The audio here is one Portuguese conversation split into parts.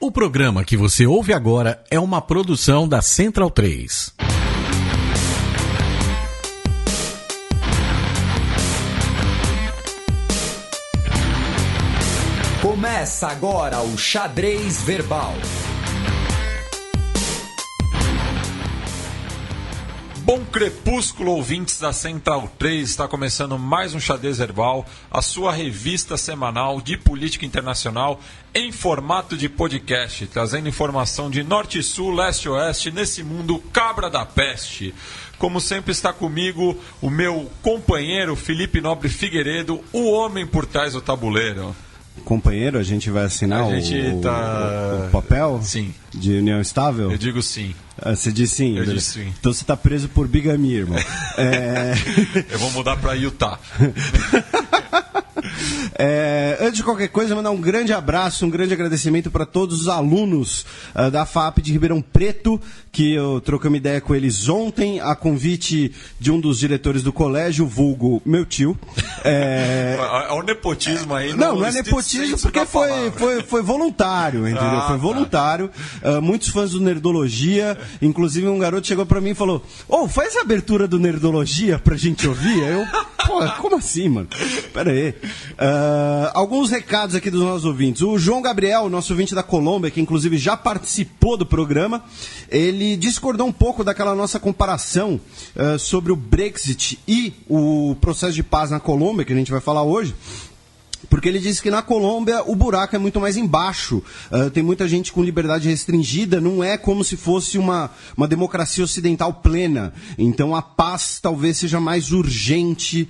O programa que você ouve agora é uma produção da Central 3. Começa agora o Xadrez Verbal. Bom crepúsculo, ouvintes da Central 3, está começando mais um Xadrez Verbal, a sua revista semanal de política internacional em formato de podcast, trazendo informação de norte e sul, leste e oeste, nesse mundo cabra da peste. Como sempre está comigo o meu companheiro Felipe Nobre Figueiredo, o homem por trás do tabuleiro. Companheiro, a gente vai assinar o papel? Sim. De união estável? Eu digo sim. Você diz sim? Eu disse sim. Então você está preso por bigamia, irmão. Eu vou mudar para Utah. Antes de qualquer coisa, mandar um grande abraço, um grande agradecimento para todos os alunos da FAP de Ribeirão Preto, que eu trocamos ideia com eles ontem, a convite de um dos diretores do colégio, vulgo meu tio. Olha o nepotismo aí. Não é nepotismo porque foi voluntário, entendeu? Foi voluntário. Muitos fãs do Nerdologia, inclusive um garoto chegou para mim e falou: faz a abertura do Nerdologia pra gente ouvir. Como assim, mano? Pera aí. Alguns recados aqui dos nossos ouvintes. O João Gabriel, nosso ouvinte da Colômbia, que inclusive já participou do programa, ele discordou um pouco daquela nossa comparação sobre o Brexit e o processo de paz na Colômbia, que a gente vai falar hoje. Porque ele disse que na Colômbia o buraco é muito mais embaixo, tem muita gente com liberdade restringida, não é como se fosse uma democracia ocidental plena. Então a paz talvez seja mais urgente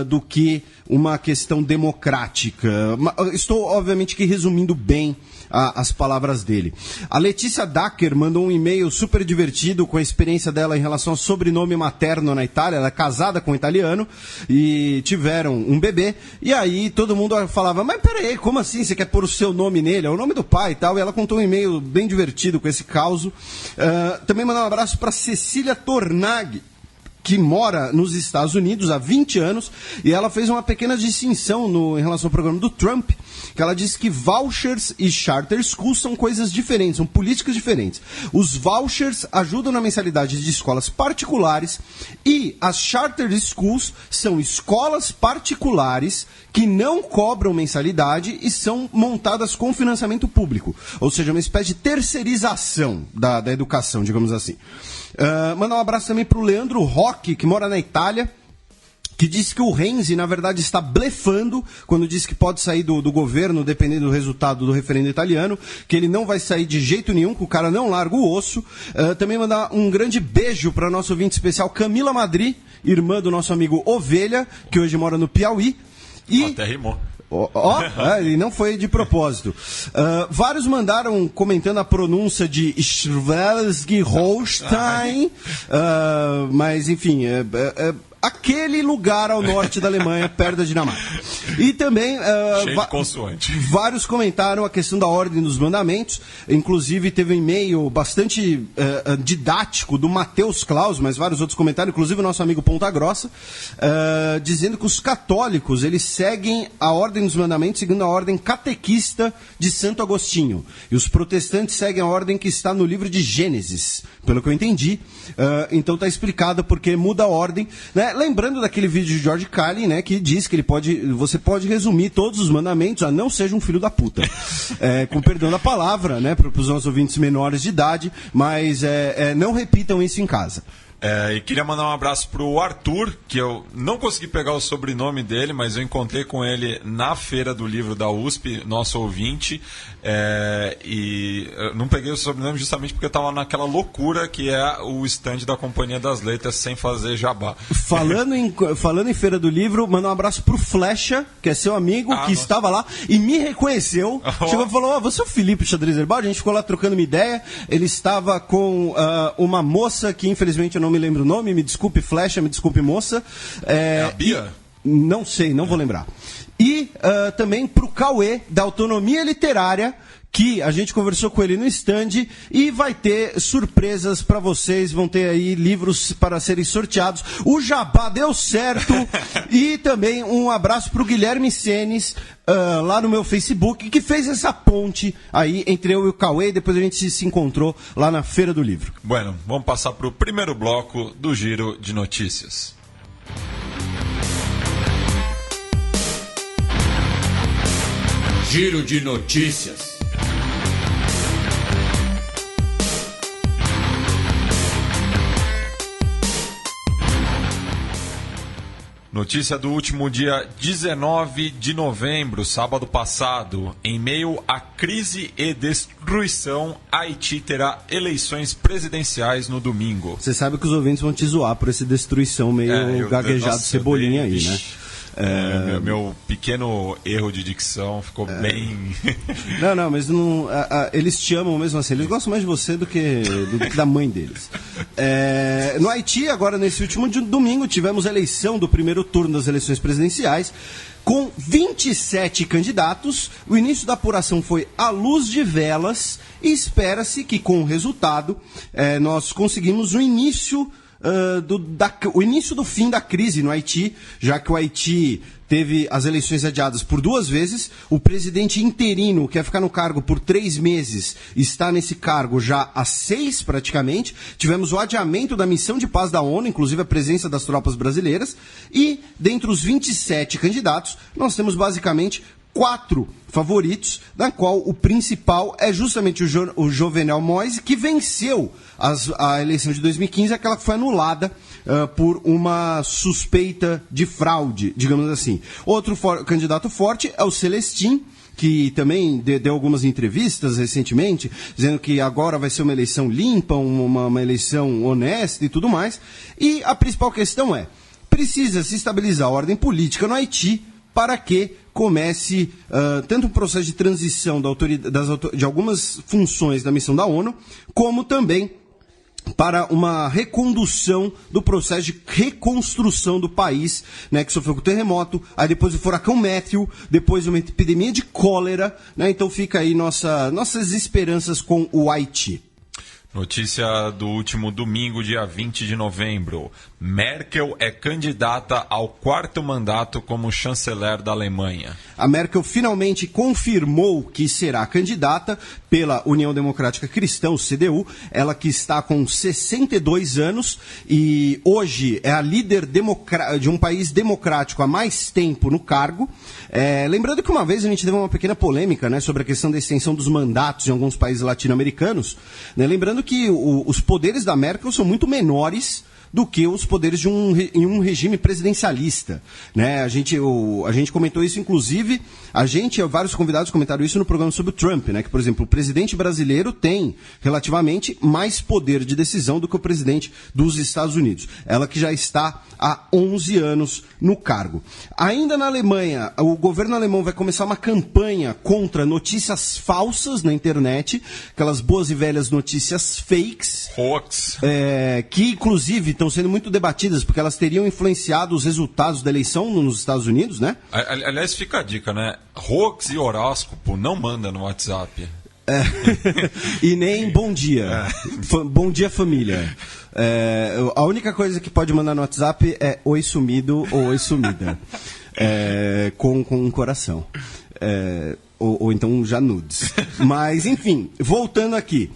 do que uma questão democrática. Estou, obviamente, que resumindo bem as palavras dele. A Letícia Dacker mandou um e-mail super divertido com a experiência dela em relação ao sobrenome materno na Itália. Ela é casada com um italiano e tiveram um bebê. E aí todo mundo falava: mas peraí, como assim? Você quer pôr o seu nome nele? É o nome do pai e tal. E ela contou um e-mail bem divertido com esse caso. Também mandar um abraço para Cecília Tornag, que mora nos Estados Unidos há 20 anos, e ela fez uma pequena distinção em relação ao programa do Trump, que ela disse que vouchers e charter schools são coisas diferentes, são políticas diferentes. Os vouchers ajudam na mensalidade de escolas particulares e as charter schools são escolas particulares que não cobram mensalidade e são montadas com financiamento público, ou seja, uma espécie de terceirização da educação, digamos assim. Mandar um abraço também para o Leandro Roque, que mora na Itália, que disse que o Renzi, na verdade, está blefando quando diz que pode sair do governo, dependendo do resultado do referendo italiano, que ele não vai sair de jeito nenhum, que o cara não larga o osso. Também mandar um grande beijo para nosso ouvinte especial, Camila Madri, irmã do nosso amigo Ovelha, que hoje mora no Piauí. Até rimou. E não foi de propósito. Vários mandaram comentando a pronúncia de Schleswig-Holstein, mas enfim, aquele lugar ao norte da Alemanha, perto da Dinamarca. E também vários comentaram a questão da ordem dos mandamentos. Inclusive teve um e-mail bastante didático do Matheus Klaus, mas vários outros comentaram, inclusive o nosso amigo Ponta Grossa, dizendo que os católicos eles seguem a ordem dos mandamentos seguindo a ordem catequista de Santo Agostinho, e os protestantes seguem a ordem que está no livro de Gênesis, pelo que eu entendi. Então está explicado porque muda a ordem, né? Lembrando daquele vídeo de George Carlin, né, que diz que você pode resumir todos os mandamentos a não seja um filho da puta. Com perdão da palavra, né, para os nossos ouvintes menores de idade, mas não repitam isso em casa. E queria mandar um abraço pro Arthur, que eu não consegui pegar o sobrenome dele, mas eu encontrei com ele na feira do livro da USP, nosso ouvinte, e eu não peguei o sobrenome justamente porque eu estava naquela loucura que é o stand da Companhia das Letras sem fazer jabá. Falando em feira do livro, mandar um abraço pro Flecha, que é seu amigo, que estava lá e me reconheceu. Chegou e falou: você é o Felipe Xadrez Verbal? A gente ficou lá trocando uma ideia. Ele estava com uma moça que infelizmente eu não me lembro o nome, me desculpe Flecha, me desculpe moça. A Bia? Não sei, não vou lembrar. E também pro Cauê, da Autonomia Literária, que a gente conversou com ele no stand e vai ter surpresas para vocês, vão ter aí livros para serem sorteados. O jabá deu certo. E também um abraço para o Guilherme Senes, lá no meu Facebook, que fez essa ponte aí entre eu e o Cauê, e depois a gente se encontrou lá na Feira do Livro. Bueno, vamos passar para o primeiro bloco do Giro de Notícias. Giro de Notícias. Notícia do último dia 19 de novembro, sábado passado. Em meio à crise e destruição, Haiti terá eleições presidenciais no domingo. Você sabe que os ouvintes vão te zoar por essa destruição meio gaguejado Cebolinha aí, né? Meu pequeno erro de dicção ficou bem... Não, mas não, eles te amam mesmo assim. Eles gostam mais de você do que da mãe deles. No Haiti, agora nesse último domingo, tivemos a eleição do primeiro turno das eleições presidenciais, com 27 candidatos. O início da apuração foi à luz de velas e espera-se que, com o resultado, nós conseguimos o início do fim da crise no Haiti, já que o Haiti teve as eleições adiadas por 2 vezes. O presidente interino quer ficar no cargo por 3 meses, está nesse cargo já há 6 praticamente. Tivemos o adiamento da missão de paz da ONU, inclusive a presença das tropas brasileiras. E, dentre os 27 candidatos, nós temos basicamente 4 favoritos, da qual o principal é justamente o Jovenel Moïse, que venceu a eleição de 2015, aquela que foi anulada por uma suspeita de fraude, digamos assim. Outro candidato forte é o Celestin, que também deu algumas entrevistas recentemente, dizendo que agora vai ser uma eleição limpa, uma eleição honesta e tudo mais. E a principal questão é, precisa se estabilizar a ordem política no Haiti para que comece tanto um processo de transição de algumas funções da missão da ONU, como também para uma recondução do processo de reconstrução do país, né, que sofreu com o terremoto, aí depois o furacão Matthew, depois uma epidemia de cólera, né, então fica aí nossas esperanças com o Haiti. Notícia do último domingo, dia 20 de novembro. Merkel é candidata ao 4º mandato como chanceler da Alemanha. A Merkel finalmente confirmou que será candidata pela União Democrática Cristã, o CDU. Ela que está com 62 anos e hoje é a líder de um país democrático há mais tempo no cargo. Lembrando que uma vez a gente teve uma pequena polêmica, né, sobre a questão da extensão dos mandatos em alguns países latino-americanos, né, lembrando que os poderes da Merkel são muito menores do que os poderes de um regime presidencialista, né? A gente comentou isso, inclusive, vários convidados comentaram isso no programa sobre o Trump, né? Que, por exemplo, o presidente brasileiro tem relativamente mais poder de decisão do que o presidente dos Estados Unidos. Ela que já está há 11 anos no cargo. Ainda na Alemanha, o governo alemão vai começar uma campanha contra notícias falsas na internet, aquelas boas e velhas notícias fakes, hoax, que inclusive estão sendo muito debatidas, porque elas teriam influenciado os resultados da eleição nos Estados Unidos, né? Aliás, fica a dica, né? Hoax e horóscopo não manda no WhatsApp. E nem bom dia. Bom dia, família. A única coisa que pode mandar no WhatsApp é oi sumido ou oi sumida. Com um coração. Ou então já nudes. Mas, enfim, voltando aqui.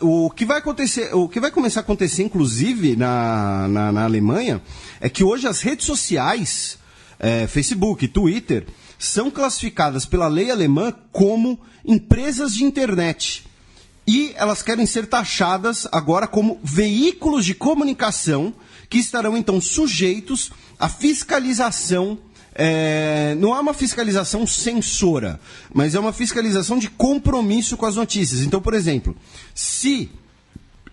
O que vai começar a acontecer, inclusive, na Alemanha, é que hoje as redes sociais, Facebook, Twitter, são classificadas pela lei alemã como empresas de internet. E elas querem ser taxadas agora como veículos de comunicação que estarão, então, sujeitos à fiscalização. Não é uma fiscalização censora, mas é uma fiscalização de compromisso com as notícias. Então, por exemplo, se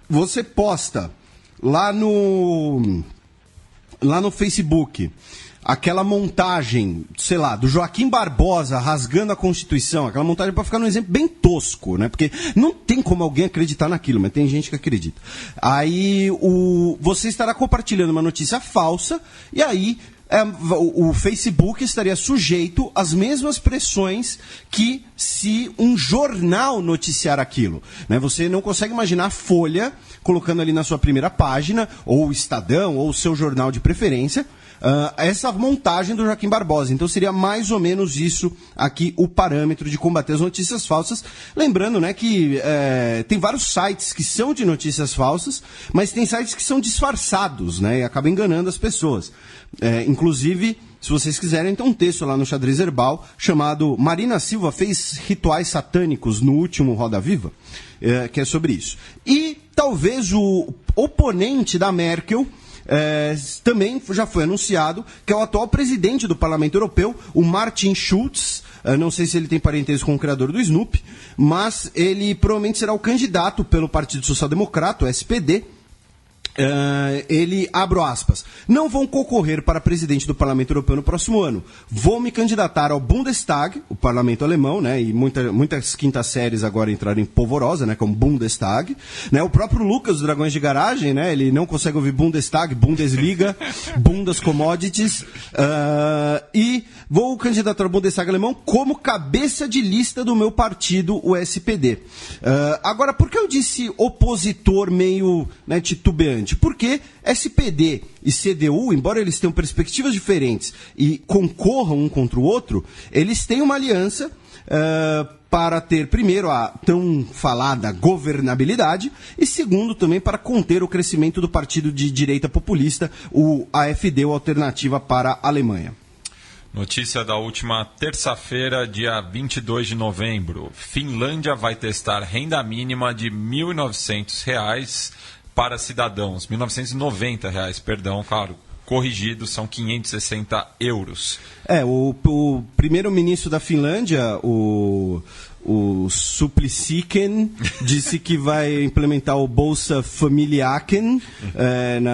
você posta lá no Facebook aquela montagem, sei lá, do Joaquim Barbosa rasgando a Constituição, aquela montagem para ficar num exemplo bem tosco, né? Porque não tem como alguém acreditar naquilo, mas tem gente que acredita. Aí você estará compartilhando uma notícia falsa e aí o Facebook estaria sujeito às mesmas pressões que se um jornal noticiar aquilo. Né? Você não consegue imaginar a Folha colocando ali na sua primeira página, ou o Estadão, ou o seu jornal de preferência, essa montagem do Joaquim Barbosa. Então seria mais ou menos isso aqui o parâmetro de combater as notícias falsas. Lembrando, né, que tem vários sites que são de notícias falsas, mas tem sites que são disfarçados, né, e acabam enganando as pessoas. Inclusive, se vocês quiserem, tem um texto lá no Xadrez Herbal chamado Marina Silva fez rituais satânicos no último Roda Viva, que é sobre isso. E talvez o oponente da Merkel também já foi anunciado, que é o atual presidente do Parlamento Europeu, o Martin Schulz. Não sei se ele tem parentesco com o criador do Snoopy, mas ele provavelmente será o candidato pelo Partido Social Democrata, o SPD. Ele, abro aspas, não vão concorrer para presidente do Parlamento Europeu no próximo ano. Vou me candidatar ao Bundestag, o parlamento alemão, né? E muitas quintas séries agora entraram em polvorosa, né? Como Bundestag, né? O próprio Lucas dos Dragões de Garagem, né? Ele não consegue ouvir Bundestag, Bundesliga, Bundas Commodities. E vou candidatar ao Bundestag alemão como cabeça de lista do meu partido, o SPD. Agora, por que eu disse opositor meio, né, titubeante? Porque SPD e CDU, embora eles tenham perspectivas diferentes e concorram um contra o outro, eles têm uma aliança para ter, primeiro, a tão falada governabilidade e, segundo, também para conter o crescimento do partido de direita populista, o AfD, ou Alternativa para a Alemanha. Notícia da última terça-feira, dia 22 de novembro. Finlândia vai testar renda mínima de R$ 1.900 para cidadãos. R$ 1.990, perdão, claro, corrigido, são 560 euros. O primeiro-ministro da Finlândia, o Suplicyken, disse que vai implementar o Bolsa Familiaken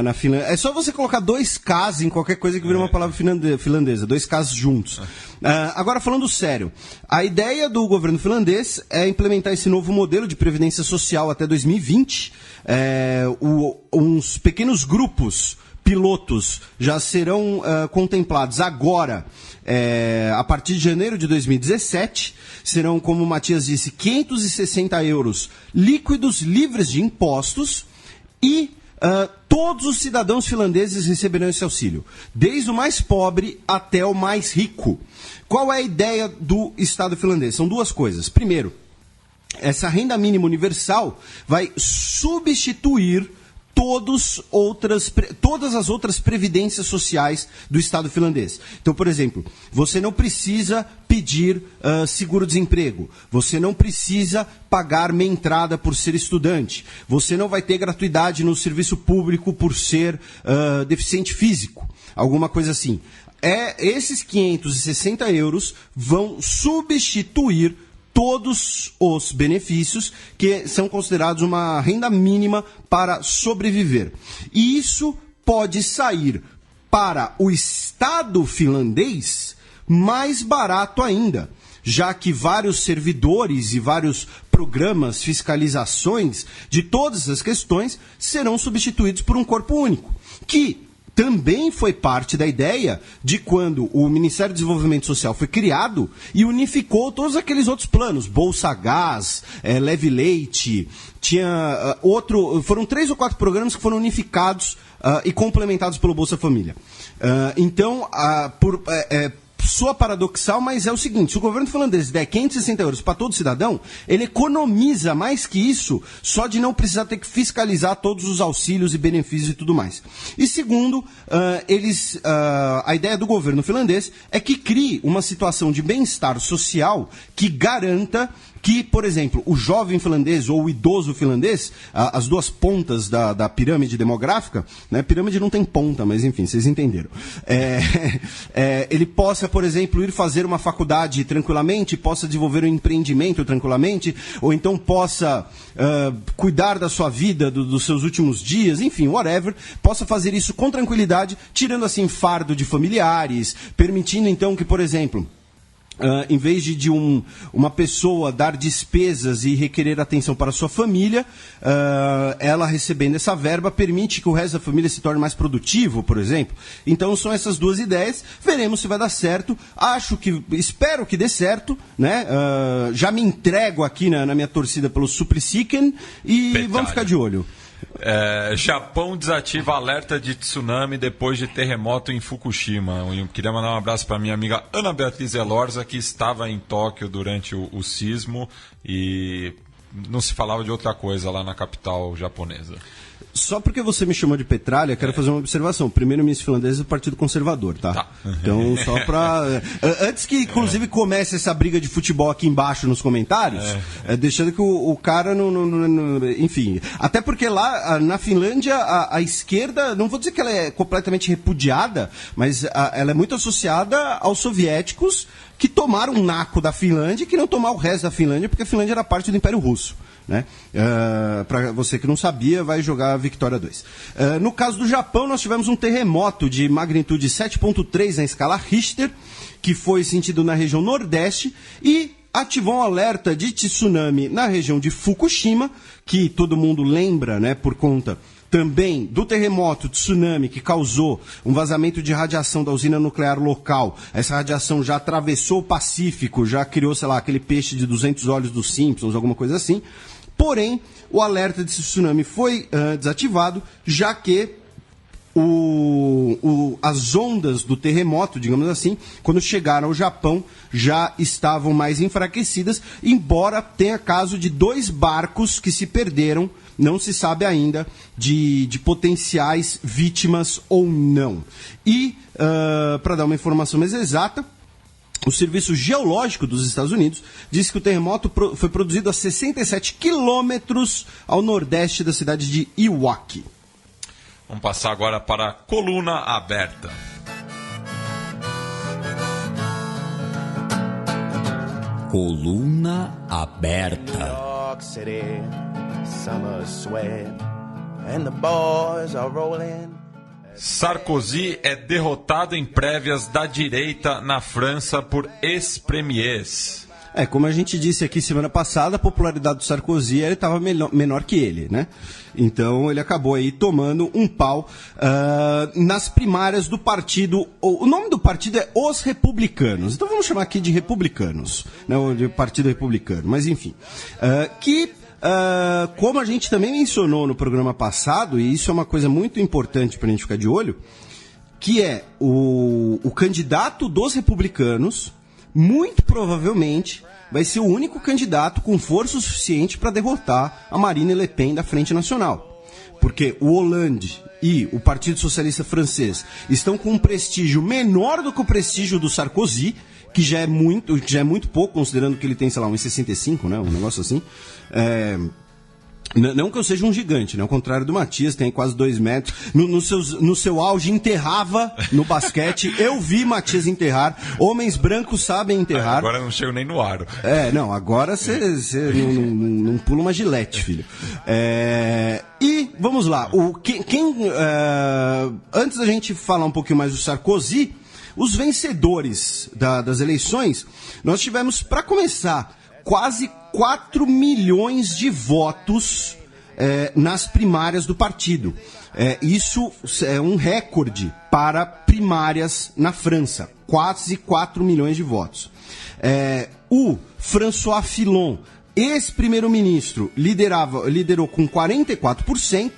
na Finlândia. É só você colocar 2 Ks em qualquer coisa que vira uma palavra finlandesa, 2 Ks juntos. Agora, falando sério, a ideia do governo finlandês é implementar esse novo modelo de previdência social até 2020. Uns pequenos grupos pilotos já serão contemplados agora, a partir de janeiro de 2017, serão, como o Matias disse, 560 euros líquidos, livres de impostos, e todos os cidadãos finlandeses receberão esse auxílio, desde o mais pobre até o mais rico. Qual é a ideia do Estado finlandês? São 2 coisas. Primeiro, essa renda mínima universal vai substituir todas as outras previdências sociais do Estado finlandês. Então, por exemplo, você não precisa pedir seguro-desemprego, você não precisa pagar meia entrada por ser estudante, você não vai ter gratuidade no serviço público por ser deficiente físico, alguma coisa assim. Esses 560 euros vão substituir todos os benefícios que são considerados uma renda mínima para sobreviver. E isso pode sair para o Estado finlandês mais barato ainda, já que vários servidores e vários programas, fiscalizações de todas as questões serão substituídos por um corpo único, que também foi parte da ideia de quando o Ministério do Desenvolvimento Social foi criado e unificou todos aqueles outros planos, Bolsa Gás, Leve Leite, tinha foram 3 ou 4 programas que foram unificados e complementados pelo Bolsa Família. Então, soa paradoxal, mas é o seguinte: se o governo finlandês der 560 euros para todo cidadão, ele economiza mais que isso, só de não precisar ter que fiscalizar todos os auxílios e benefícios e tudo mais. E segundo, a ideia do governo finlandês é que crie uma situação de bem-estar social que garanta que, por exemplo, o jovem finlandês ou o idoso finlandês, as 2 pontas da pirâmide demográfica, né? Pirâmide não tem ponta, mas enfim, vocês entenderam. Ele possa, por exemplo, ir fazer uma faculdade tranquilamente, possa desenvolver um empreendimento tranquilamente, ou então possa cuidar da sua vida, dos seus últimos dias, enfim, whatever, possa fazer isso com tranquilidade, tirando assim fardo de familiares, permitindo então que, por exemplo, em vez de uma pessoa dar despesas e requerer atenção para a sua família, ela recebendo essa verba permite que o resto da família se torne mais produtivo, por exemplo. Então são essas duas ideias, veremos se vai dar certo, espero que dê certo, né? Já me entrego aqui na minha torcida pelo Supliciken e vamos ficar de olho. Japão desativa alerta de tsunami depois de terremoto em Fukushima. Eu queria mandar um abraço para minha amiga Ana Beatriz Elorza, que estava em Tóquio durante o sismo e não se falava de outra coisa lá na capital japonesa. Só porque você me chamou de Petralha, quero fazer uma observação. O primeiro-ministro finlandês é do Partido Conservador, tá? Então, só pra... Antes que, inclusive, comece essa briga de futebol aqui embaixo nos comentários, deixando que o cara não... Enfim, até porque lá na Finlândia, a esquerda, não vou dizer que ela é completamente repudiada, mas ela é muito associada aos soviéticos que tomaram um naco da Finlândia e que não tomaram o resto da Finlândia, porque a Finlândia era parte do Império Russo. Né? Para você que não sabia, vai jogar Victoria 2. No caso do Japão, nós tivemos um terremoto de magnitude 7.3 na escala Richter, que foi sentido na região nordeste e ativou um alerta de tsunami na região de Fukushima, que todo mundo lembra, né, por conta também do terremoto, tsunami, que causou um vazamento de radiação da usina nuclear local. Essa radiação já atravessou o Pacífico, já criou, sei lá, aquele peixe de 200 olhos dos Simpsons, alguma coisa assim. Porém, o alerta de tsunami foi desativado, já que as ondas do terremoto, digamos assim, quando chegaram ao Japão, já estavam mais enfraquecidas, embora tenha caso de 2 barcos que se perderam, não se sabe ainda de potenciais vítimas ou não. E, para dar uma informação mais exata, o Serviço Geológico dos Estados Unidos disse que o terremoto foi produzido a 67 quilômetros ao nordeste da cidade de Iwaki. Vamos passar agora para a coluna aberta. Coluna aberta. New York City, summer sweat, and the boys are rolling. Sarkozy é derrotado em prévias da direita na França por ex-premiers. Como a gente disse aqui semana passada, a popularidade do Sarkozy estava menor que ele, né? Então ele acabou aí tomando um pau nas primárias do partido. O nome do partido é Os Republicanos, então vamos chamar aqui de Republicanos, né? De Partido Republicano, mas enfim. Como a gente também mencionou no programa passado, e isso é uma coisa muito importante para a gente ficar de olho, que é o candidato dos republicanos, muito provavelmente, vai ser o único candidato com força suficiente para derrotar a Marine Le Pen da Frente Nacional. Porque o Hollande e o Partido Socialista Francês estão com um prestígio menor do que o prestígio do Sarkozy, que já é muito pouco, considerando que ele tem, sei lá, 1,65, né? Um negócio assim. Não que eu seja um gigante, né? Ao contrário do Matias, tem quase 2 metros. No seu auge, enterrava no basquete. Eu vi Matias enterrar. Homens brancos sabem enterrar. Agora eu não chego nem no aro. Agora você não pula uma gilete, filho. E vamos lá. Antes da gente falar um pouquinho mais do Sarkozy, os vencedores das eleições, nós tivemos, para começar, quase 4 milhões de votos nas primárias do partido. Isso é um recorde para primárias na França. Quase 4 milhões de votos. O François Fillon, ex-primeiro-ministro, liderou com 44%,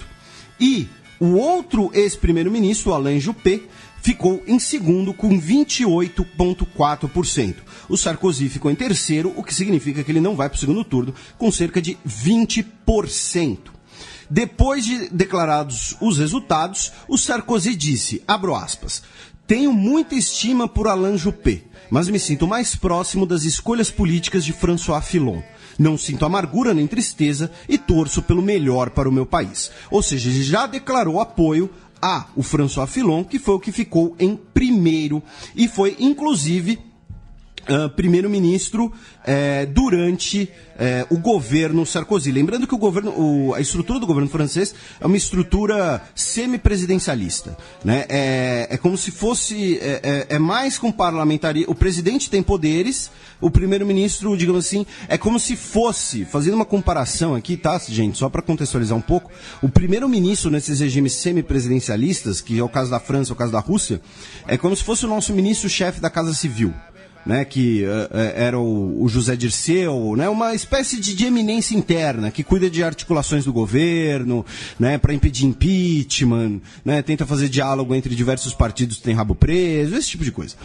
e o outro ex-primeiro-ministro, Alain Juppé, ficou em segundo com 28,4%. O Sarkozy ficou em terceiro, o que significa que ele não vai para o segundo turno, com cerca de 20%. Depois de declarados os resultados, o Sarkozy disse, abro aspas, tenho muita estima por Alain Juppé, mas me sinto mais próximo das escolhas políticas de François Fillon. Não sinto amargura nem tristeza e torço pelo melhor para o meu país. Ou seja, ele já declarou apoio o François Fillon, que foi o que ficou em primeiro, e foi, inclusive, primeiro-ministro durante o governo Sarkozy. Lembrando que a estrutura do governo francês é uma estrutura semipresidencialista, né? É como se fosse mais com parlamentarismo. O presidente tem poderes, o primeiro-ministro, digamos assim, é como se fosse, fazendo uma comparação aqui, tá, gente, só para contextualizar um pouco, o primeiro-ministro nesses regimes semipresidencialistas, que é o caso da França, o caso da Rússia, é como se fosse o nosso ministro-chefe da Casa Civil, né, que era o José Dirceu, né, uma espécie de eminência interna, que cuida de articulações do governo, né, para impedir impeachment, né, tenta fazer diálogo entre diversos partidos que têm rabo preso, esse tipo de coisa.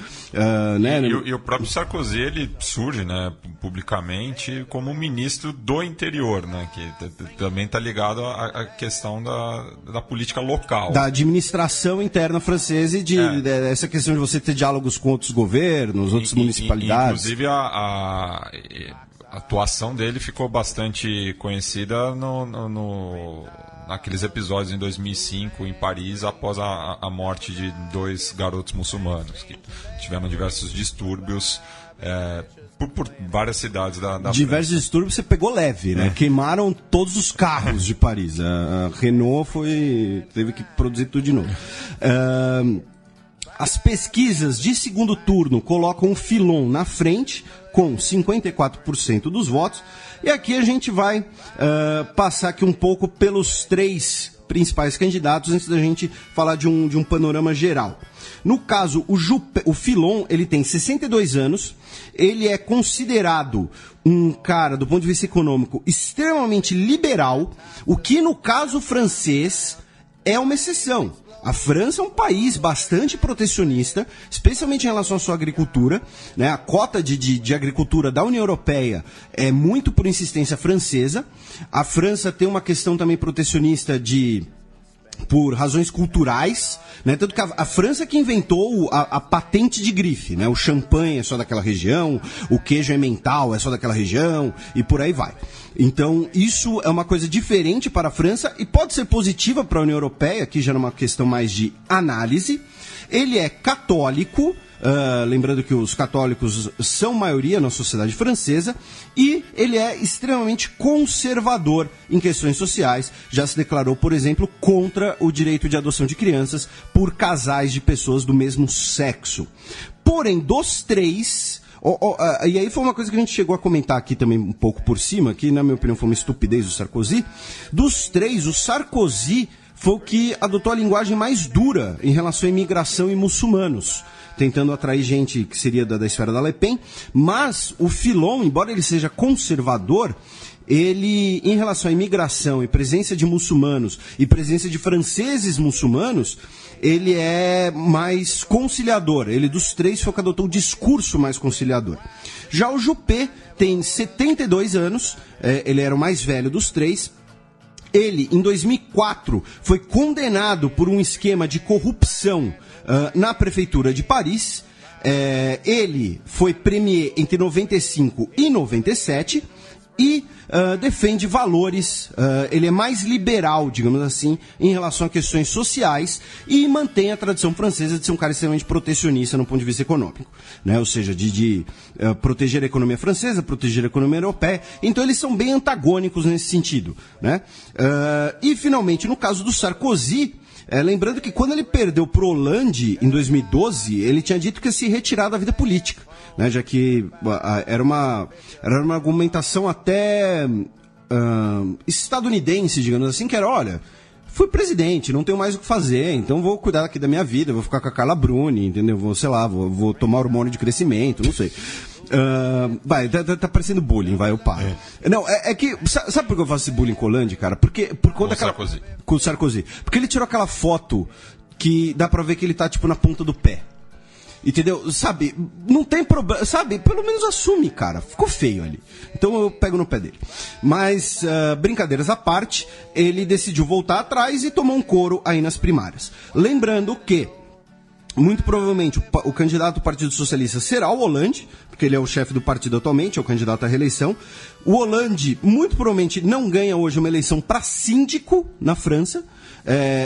Né? E o próprio Sarkozy, ele surge, né, publicamente como ministro do interior, né, que também está ligado à questão da política local. Da administração interna francesa e essa questão de você ter diálogos com outros governos, outros municípios. Inclusive a atuação dele ficou bastante conhecida naqueles episódios em 2005 em Paris, após a morte de 2 garotos muçulmanos que tiveram diversos distúrbios por várias cidades da diversos França. Distúrbios você pegou leve, né? Queimaram todos os carros de Paris. A Renault teve que produzir tudo de novo. As pesquisas de segundo turno colocam o Fillon na frente, com 54% dos votos. E aqui a gente vai passar aqui um pouco pelos 3 principais candidatos, antes da gente falar de um panorama geral. No caso, o Fillon, ele tem 62 anos, ele é considerado um cara, do ponto de vista econômico, extremamente liberal, o que no caso francês é uma exceção. A França é um país bastante protecionista, especialmente em relação à sua agricultura, né? A cota de agricultura da União Europeia é muito por insistência francesa. A França tem uma questão também protecionista por razões culturais, né? Tanto que a França que inventou a patente de grife, né? O champanhe é só daquela região, o queijo emmental é só daquela região e por aí vai. Então isso é uma coisa diferente para a França e pode ser positiva para a União Europeia, que já é uma questão mais de análise. Ele é católico, lembrando que os católicos são maioria na sociedade francesa, e ele é extremamente conservador em questões sociais. Já se declarou, por exemplo, contra o direito de adoção de crianças por casais de pessoas do mesmo sexo. Porém, dos 3... e aí foi uma coisa que a gente chegou a comentar aqui também um pouco por cima, que na minha opinião foi uma estupidez do Sarkozy. Dos 3, o Sarkozy foi o que adotou a linguagem mais dura em relação à imigração e muçulmanos, tentando atrair gente que seria da esfera da Le Pen. Mas o Fillon, embora ele seja conservador, ele, em relação à imigração e presença de muçulmanos e presença de franceses muçulmanos, ele é mais conciliador. Ele, dos 3, foi o que adotou o discurso mais conciliador. Já o Juppé tem 72 anos, ele era o mais velho dos 3. Ele, em 2004, foi condenado por um esquema de corrupção na prefeitura de Paris. Ele foi premier entre 95 e 97 e defende valores, ele é mais liberal, digamos assim, em relação a questões sociais e mantém a tradição francesa de ser um cara extremamente protecionista no ponto de vista econômico, né? Ou seja, de proteger a economia francesa, proteger a economia europeia. Então eles são bem antagônicos nesse sentido, né? E finalmente, no caso do Sarkozy, lembrando que quando ele perdeu pro Hollande em 2012, ele tinha dito que ia se retirar da vida política, né, já que era uma argumentação até estadunidense, digamos assim, que era, olha, fui presidente, não tenho mais o que fazer, então vou cuidar aqui da minha vida, vou ficar com a Carla Bruni, entendeu? Vou tomar hormônio de crescimento, não sei. Tá parecendo bullying, eu paro. Não, é que, sabe por que eu faço esse bullying com o Hollande, cara? Por conta daquela... Com o Sarkozy. Porque ele tirou aquela foto que dá pra ver que ele tá, tipo, na ponta do pé. Entendeu? Sabe, não tem problema, sabe, pelo menos assume, cara, ficou feio ali. Então eu pego no pé dele. Mas, brincadeiras à parte, ele decidiu voltar atrás e tomou um couro aí nas primárias. Lembrando que Muito provavelmente o candidato do Partido Socialista será o Hollande, porque ele é o chefe do partido atualmente, é o candidato à reeleição. O Hollande, muito provavelmente, não ganha hoje uma eleição para síndico na França.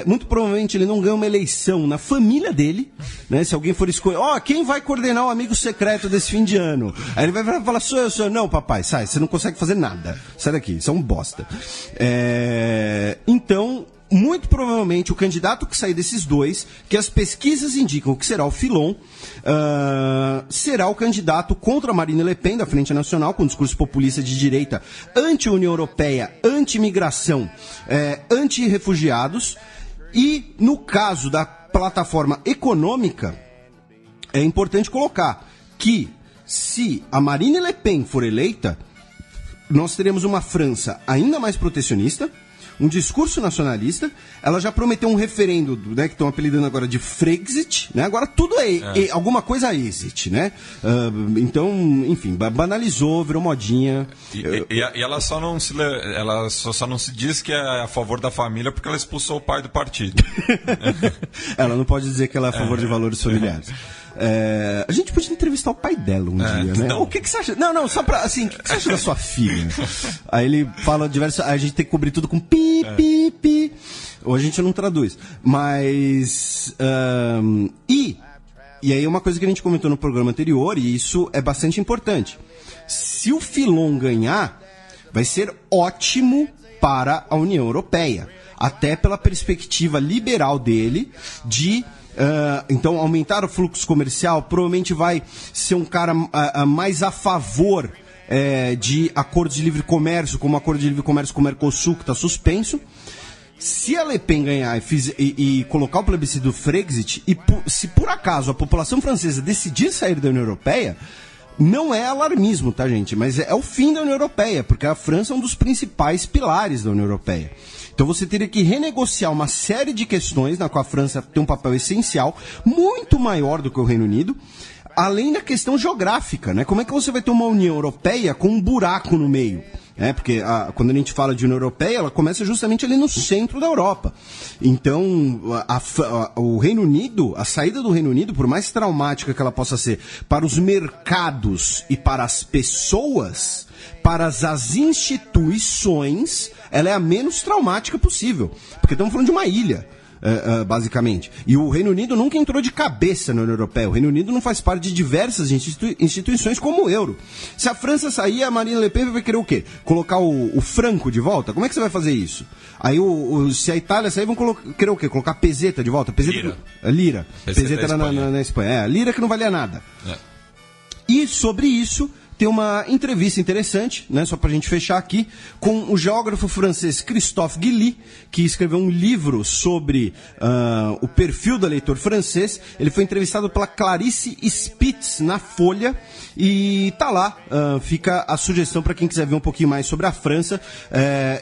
Muito provavelmente ele não ganha uma eleição na família dele, né? Se alguém for escolher, quem vai coordenar o amigo secreto desse fim de ano? Aí ele vai falar, sou eu. Não, papai, sai, você não consegue fazer nada. Sai daqui, isso é um bosta. Então, muito provavelmente o candidato que sair desses dois, que as pesquisas indicam que será o Fillon, será o candidato contra Marine Le Pen, da Frente Nacional, com discurso populista de direita, anti-União Europeia, anti-imigração, anti-refugiados. E no caso da plataforma econômica, é importante colocar que se a Marine Le Pen for eleita, nós teremos uma França ainda mais protecionista, um discurso nacionalista. Ela já prometeu um referendo, né, que estão apelidando agora de Frexit, né? Agora tudo é alguma coisa exit, né? Então, enfim, banalizou, virou modinha. E ela só não se diz que é a favor da família porque ela expulsou o pai do partido. Ela não pode dizer que ela é a favor de valores familiares. A gente podia entrevistar o pai dela um dia, né? Então... O que você acha? Não, só pra, assim, o que você acha da sua filha? Aí ele fala diversos... A gente tem que cobrir tudo com pi, pi, pi. Ou a gente não traduz. Mas... E aí uma coisa que a gente comentou no programa anterior, e isso é bastante importante. Se o Fillon ganhar, vai ser ótimo para a União Europeia. Até pela perspectiva liberal dele de... então, aumentar o fluxo comercial, provavelmente vai ser um cara mais a favor de acordos de livre comércio, como o acordo de livre comércio com o Mercosul, que está suspenso. Se a Le Pen ganhar e colocar o plebiscito do Frexit, se por acaso a população francesa decidir sair da União Europeia, não é alarmismo, tá, gente? Mas é o fim da União Europeia, porque a França é um dos principais pilares da União Europeia. Então você teria que renegociar uma série de questões na qual a França tem um papel essencial, muito maior do que o Reino Unido, além da questão geográfica, né? Como é que você vai ter uma União Europeia com um buraco no meio? Porque quando a gente fala de União Europeia, ela começa justamente ali no centro da Europa. Então, o Reino Unido, a saída do Reino Unido, por mais traumática que ela possa ser para os mercados e para as pessoas, para as instituições, ela é a menos traumática possível. Porque estamos falando de uma ilha. Basicamente. E o Reino Unido nunca entrou de cabeça na União Europeia. O Reino Unido não faz parte de diversas instituições como o euro. Se a França sair, a Marine Le Pen vai querer o quê? Colocar o franco de volta? Como é que você vai fazer isso? Aí, se a Itália sair, vão querer o quê? Colocar a peseta de volta? Lira. Peseta era na Espanha. Lira que não valia nada. E sobre isso... Tem uma entrevista interessante, né, só pra gente fechar aqui, com o geógrafo francês Christophe Guilly, que escreveu um livro sobre o perfil do eleitor francês. Ele foi entrevistado pela Clarice Spitz na Folha e tá lá, fica a sugestão para quem quiser ver um pouquinho mais sobre a França.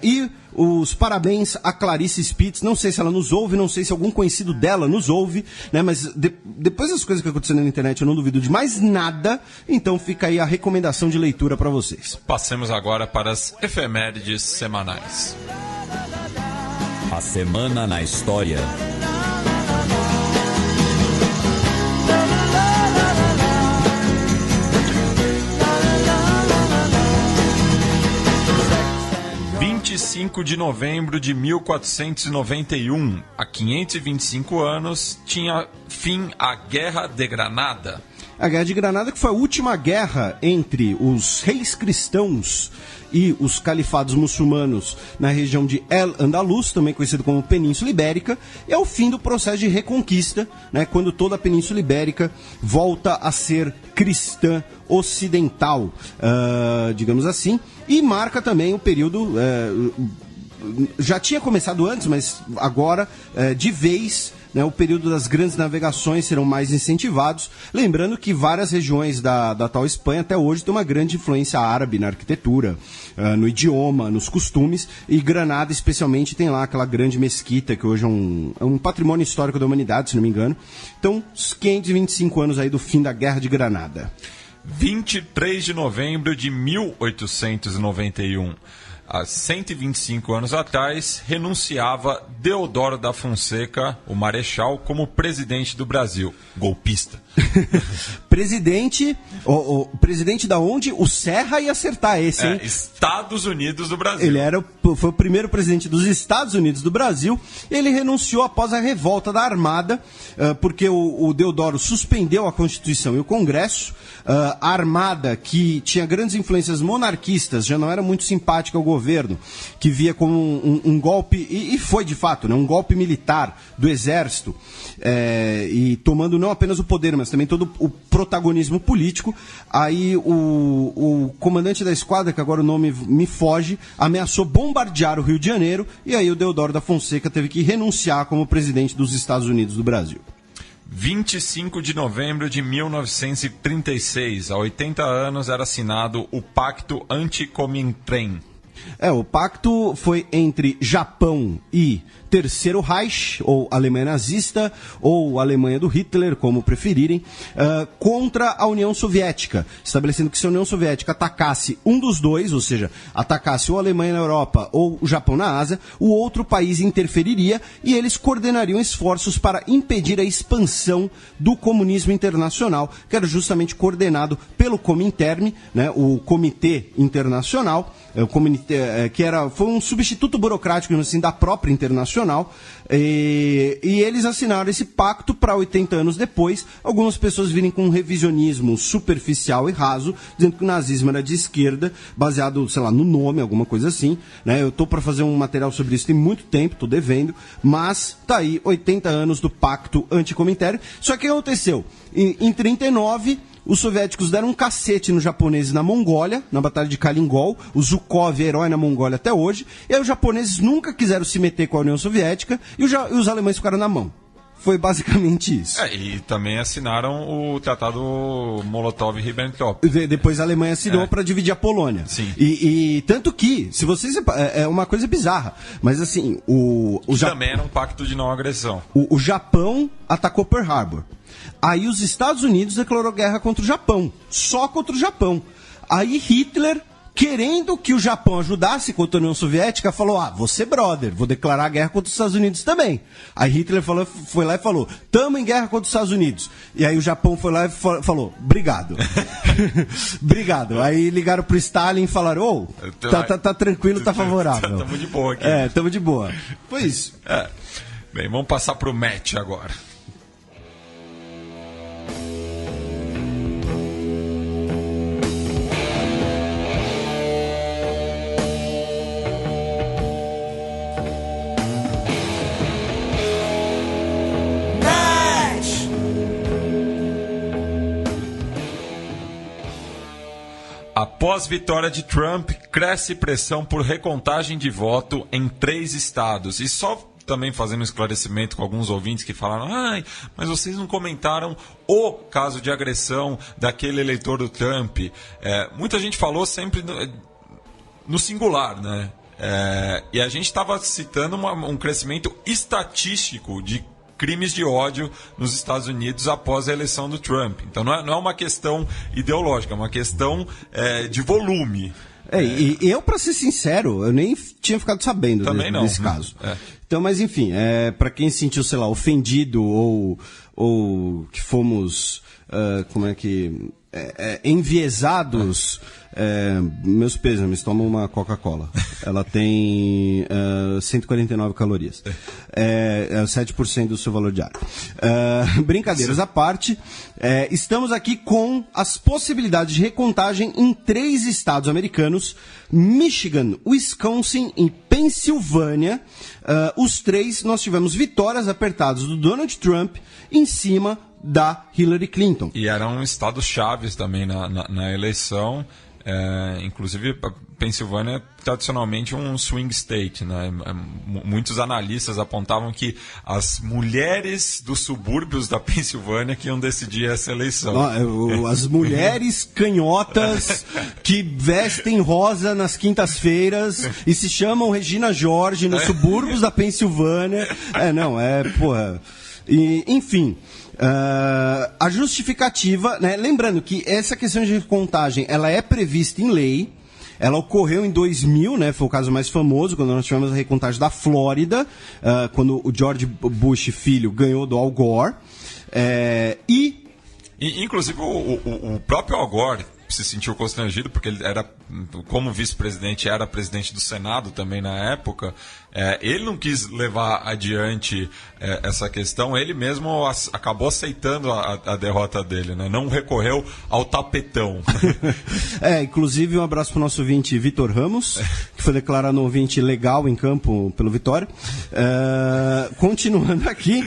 E os parabéns a Clarice Spitz. Não sei se ela nos ouve, não sei se algum conhecido dela nos ouve, né? Mas depois das coisas que aconteceram na internet, eu não duvido de mais nada. Então fica aí a recomendação de leitura para vocês. Passemos agora para as efemérides semanais. A semana na história. Dia 5 de novembro de 1491, há 525 anos, tinha fim a Guerra de Granada. A Guerra de Granada, que foi a última guerra entre os reis cristãos e os califados muçulmanos na região de El-Andalus, também conhecido como Península Ibérica, e é o fim do processo de reconquista, né, quando toda a Península Ibérica volta a ser cristã ocidental, digamos assim, e marca também o período... já tinha começado antes, mas agora, de vez... Né, o período das grandes navegações serão mais incentivados, lembrando que várias regiões da tal Espanha até hoje têm uma grande influência árabe na arquitetura, no idioma, nos costumes, e Granada especialmente tem lá aquela grande mesquita que hoje é um patrimônio histórico da humanidade, se não me engano. Então, os 525 anos aí do fim da Guerra de Granada. 23 de novembro de 1891. há 125 anos atrás, renunciava Deodoro da Fonseca, o Marechal, como presidente do Brasil. Golpista. Presidente, o presidente da onde? O Serra ia acertar esse, hein? Estados Unidos do Brasil. Ele foi o primeiro presidente dos Estados Unidos do Brasil. Ele renunciou após a revolta da Armada, porque o Deodoro suspendeu a Constituição e o Congresso. A Armada, que tinha grandes influências monarquistas, já não era muito simpática ao governo, que via como um golpe, e foi de fato, né, um golpe militar do Exército, e tomando não apenas o poder, mas também todo o protagonismo político. Aí o comandante da esquadra, que agora o nome me foge, ameaçou bombardear o Rio de Janeiro, e aí o Deodoro da Fonseca teve que renunciar como presidente dos Estados Unidos do Brasil. 25 de novembro de 1936, há 80 anos, era assinado o Pacto Anti-Comintern. O pacto foi entre Japão e Terceiro Reich, ou Alemanha nazista, ou Alemanha do Hitler, como preferirem, contra a União Soviética, estabelecendo que se a União Soviética atacasse um dos dois, ou seja, atacasse ou a Alemanha na Europa ou o Japão na Ásia, o outro país interferiria e eles coordenariam esforços para impedir a expansão do comunismo internacional, que era justamente coordenado pelo Comintern, né, o Comitê Internacional, foi um substituto burocrático assim, da própria Internacional, e eles assinaram esse pacto para 80 anos depois. Algumas pessoas virem com um revisionismo superficial e raso, dizendo que o nazismo era de esquerda, baseado, sei lá, no nome, alguma coisa assim, né? Eu estou para fazer um material sobre isso tem muito tempo, estou devendo, mas tá aí, 80 anos do pacto anti-Comintern. Só que o que aconteceu? Em 39... os soviéticos deram um cacete nos japoneses na Mongólia, na Batalha de Kalingol. O Zhukov é herói na Mongólia até hoje. E aí os japoneses nunca quiseram se meter com a União Soviética e os alemães ficaram na mão. Foi basicamente isso. E também assinaram o Tratado Molotov-Ribbentrop. Depois a Alemanha assinou para dividir a Polônia. Sim. E tanto que, se vocês... É uma coisa bizarra, mas assim... também era um pacto de não agressão. O Japão atacou Pearl Harbor. Aí os Estados Unidos declarou guerra contra o Japão. Só contra o Japão. Aí Hitler, querendo que o Japão ajudasse contra a União Soviética, falou, vou ser brother, vou declarar guerra contra os Estados Unidos também. Aí Hitler foi lá e falou, tamo em guerra contra os Estados Unidos. E aí o Japão foi lá e falou, obrigado. Obrigado. Aí ligaram pro Stalin e falaram, tá tranquilo, tá favorável. Tamo de boa aqui. Tamo de boa. Foi isso. Bem, vamos passar pro match agora. Após vitória de Trump, cresce pressão por recontagem de voto em 3 estados. E só também fazendo um esclarecimento com alguns ouvintes que falaram, mas vocês não comentaram o caso de agressão daquele eleitor do Trump. Muita gente falou sempre no singular, né? E a gente estava citando um crescimento estatístico de crimes de ódio nos Estados Unidos após a eleição do Trump. Então não é uma questão ideológica, é uma questão de volume. E eu, para ser sincero, eu nem tinha ficado sabendo desse caso. Então, mas enfim, para quem se sentiu, sei lá, ofendido ou que fomos, enviesados, meus pêsames, toma uma Coca-Cola. Ela tem 149 calorias. É 7% do seu valor diário. Brincadeiras à parte, estamos aqui com as possibilidades de recontagem em 3 estados americanos: Michigan, Wisconsin e Pensilvânia. Os 3 nós tivemos vitórias apertadas do Donald Trump em cima da Hillary Clinton. E eram estados chaves também na eleição. Inclusive, a Pensilvânia é tradicionalmente um swing state, né? Muitos analistas apontavam que as mulheres dos subúrbios da Pensilvânia que iam decidir essa eleição. As mulheres canhotas que vestem rosa nas quintas-feiras e se chamam Regina George nos subúrbios da Pensilvânia. Enfim... a justificativa, né? Lembrando que essa questão de recontagem ela é prevista em lei, Ela ocorreu em 2000, né? Foi o caso mais famoso, quando nós tivemos a recontagem da Flórida, quando o George Bush filho ganhou do Al Gore. Inclusive o próprio Al Gore se sentiu constrangido, porque ele era, como vice-presidente, era presidente do Senado também na época. Ele não quis levar adiante essa questão, ele mesmo acabou aceitando a derrota dele, né? Não recorreu ao tapetão. Inclusive um abraço para o nosso ouvinte Vitor Ramos, que foi declarado um ouvinte legal em campo pelo Vitória. Continuando aqui,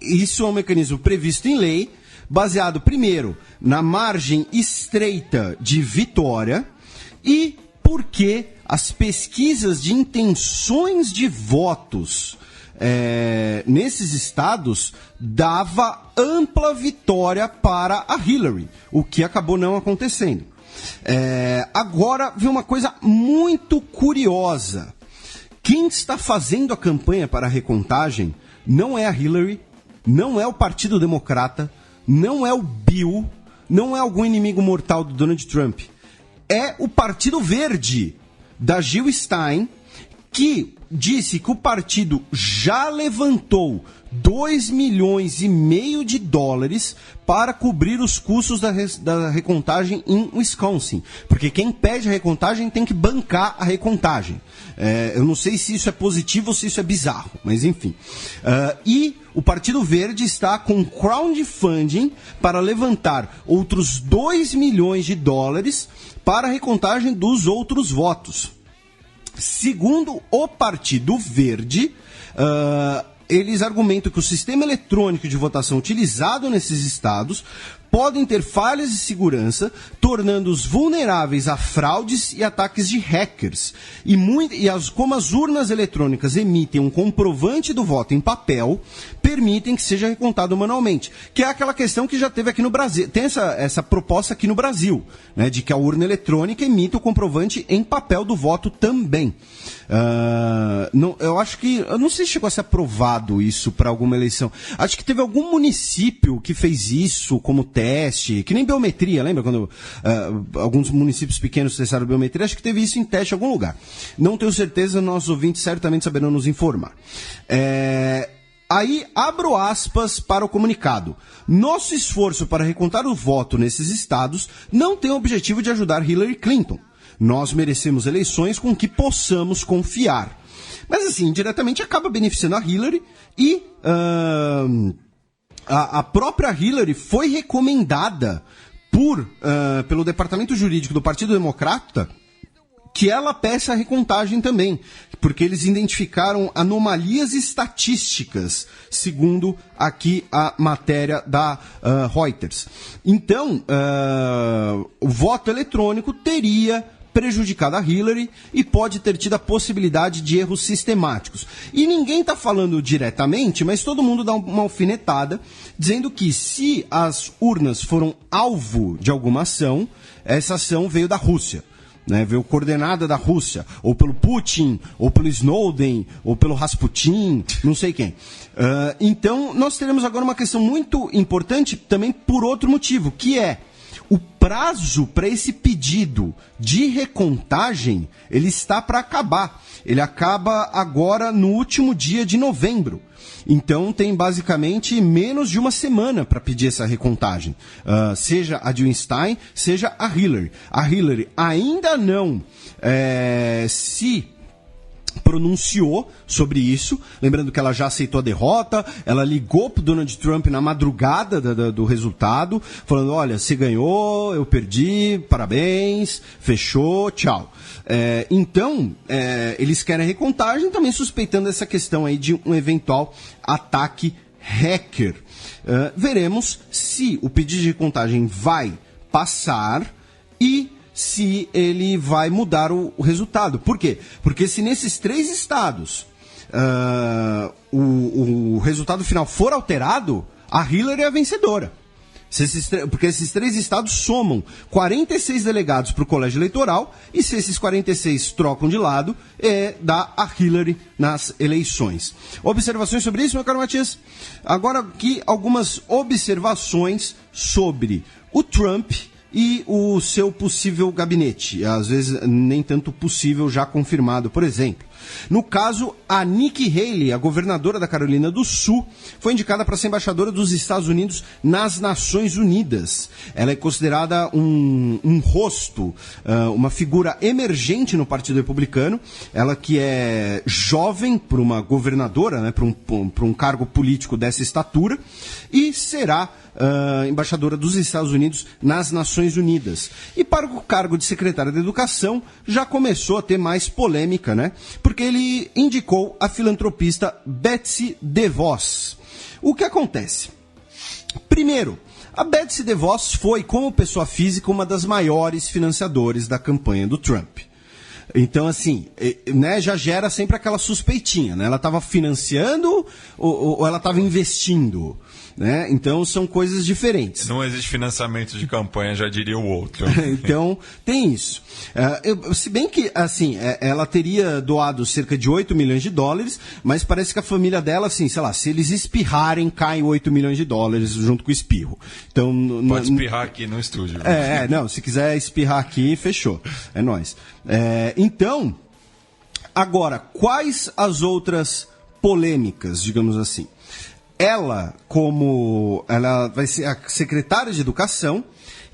isso é um mecanismo previsto em lei, baseado, primeiro, na margem estreita de vitória e porque as pesquisas de intenções de votos nesses estados dava ampla vitória para a Hillary, o que acabou não acontecendo. Agora, vem uma coisa muito curiosa. Quem está fazendo a campanha para a recontagem não é a Hillary, não é o Partido Democrata, não é o Bill, não é algum inimigo mortal do Donald Trump. É o Partido Verde, da Jill Stein, que disse que o partido já levantou $2,5 milhões para cobrir os custos da recontagem em Wisconsin. Porque quem pede a recontagem tem que bancar a recontagem. Eu não sei se isso é positivo ou se isso é bizarro, mas enfim. E o Partido Verde está com crowdfunding para levantar outros $2 milhões para a recontagem dos outros votos. Segundo o Partido Verde, eles argumentam que o sistema eletrônico de votação utilizado nesses estados podem ter falhas de segurança, tornando-os vulneráveis a fraudes e ataques de hackers. Como as urnas eletrônicas emitem um comprovante do voto em papel, permitem que seja recontado manualmente. Que é aquela questão que já teve aqui no Brasil. Tem essa proposta aqui no Brasil, né, de que a urna eletrônica emita o comprovante em papel do voto também. Eu não sei se chegou a ser aprovado isso para alguma eleição. Acho que teve algum município que fez isso como teste, que nem biometria, lembra quando alguns municípios pequenos testaram biometria? Acho que teve isso em teste em algum lugar. Não tenho certeza, nossos ouvintes certamente saberão nos informar. Aí, abro aspas para o comunicado. Nosso esforço para recontar o voto nesses estados não tem o objetivo de ajudar Hillary Clinton. Nós merecemos eleições com que possamos confiar. Mas, assim, diretamente acaba beneficiando a Hillary e a própria Hillary foi recomendada pelo Departamento Jurídico do Partido Democrata que ela peça a recontagem também, porque eles identificaram anomalias estatísticas, segundo aqui a matéria da Reuters. Então, o voto eletrônico teria prejudicado a Hillary e pode ter tido a possibilidade de erros sistemáticos. E ninguém está falando diretamente, mas todo mundo dá uma alfinetada, dizendo que se as urnas foram alvo de alguma ação, essa ação veio da Rússia. Né, veio coordenada da Rússia, ou pelo Putin, ou pelo Snowden, ou pelo Rasputin, não sei quem. Então, nós teremos agora uma questão muito importante também por outro motivo, que é o prazo para esse pedido de recontagem, ele está para acabar. Ele acaba agora no último dia de novembro. Então tem basicamente menos de uma semana para pedir essa recontagem. Seja a Jill Stein, seja a Hillary. A Hillary ainda não se pronunciou sobre isso, lembrando que ela já aceitou a derrota, ela ligou pro Donald Trump na madrugada do resultado, falando, olha, você ganhou, eu perdi, parabéns, fechou, tchau. Então, eles querem a recontagem, também suspeitando essa questão aí de um eventual ataque hacker. Veremos se o pedido de recontagem vai passar e se ele vai mudar o resultado. Por quê? Porque se nesses 3 estados o resultado final for alterado, a Hillary é a vencedora. Porque esses 3 estados somam 46 delegados para o colégio eleitoral, e se esses 46 trocam de lado, dá a Hillary nas eleições. Observações sobre isso, meu caro Matias? Agora aqui algumas observações sobre o Trump e o seu possível gabinete, às vezes nem tanto possível já confirmado. Por exemplo, no caso, a Nikki Haley, a governadora da Carolina do Sul, foi indicada para ser embaixadora dos Estados Unidos nas Nações Unidas. Ela é considerada um rosto, uma figura emergente no Partido Republicano. Ela que é jovem para uma governadora, né, para um cargo político dessa estatura, e será embaixadora dos Estados Unidos nas Nações Unidas. E para o cargo de secretária da Educação, já começou a ter mais polêmica, né? Porque ele indicou a filantropista Betsy DeVos. O que acontece? Primeiro, a Betsy DeVos foi, como pessoa física, uma das maiores financiadoras da campanha do Trump. Então, assim, né, já gera sempre aquela suspeitinha, né? Ela estava financiando ou ela estava investindo? Né? Então são coisas diferentes. Não existe financiamento de campanha, já diria o outro. Então tem isso. Se bem que assim, ela teria doado cerca de 8 milhões de dólares, mas parece que a família dela, assim, sei lá, se eles espirrarem, cai 8 milhões de dólares junto com o espirro. Então, pode espirrar aqui no estúdio. Não, se quiser espirrar aqui, fechou. É nóis. Então, agora, quais as outras polêmicas, digamos assim? Ela vai ser a secretária de Educação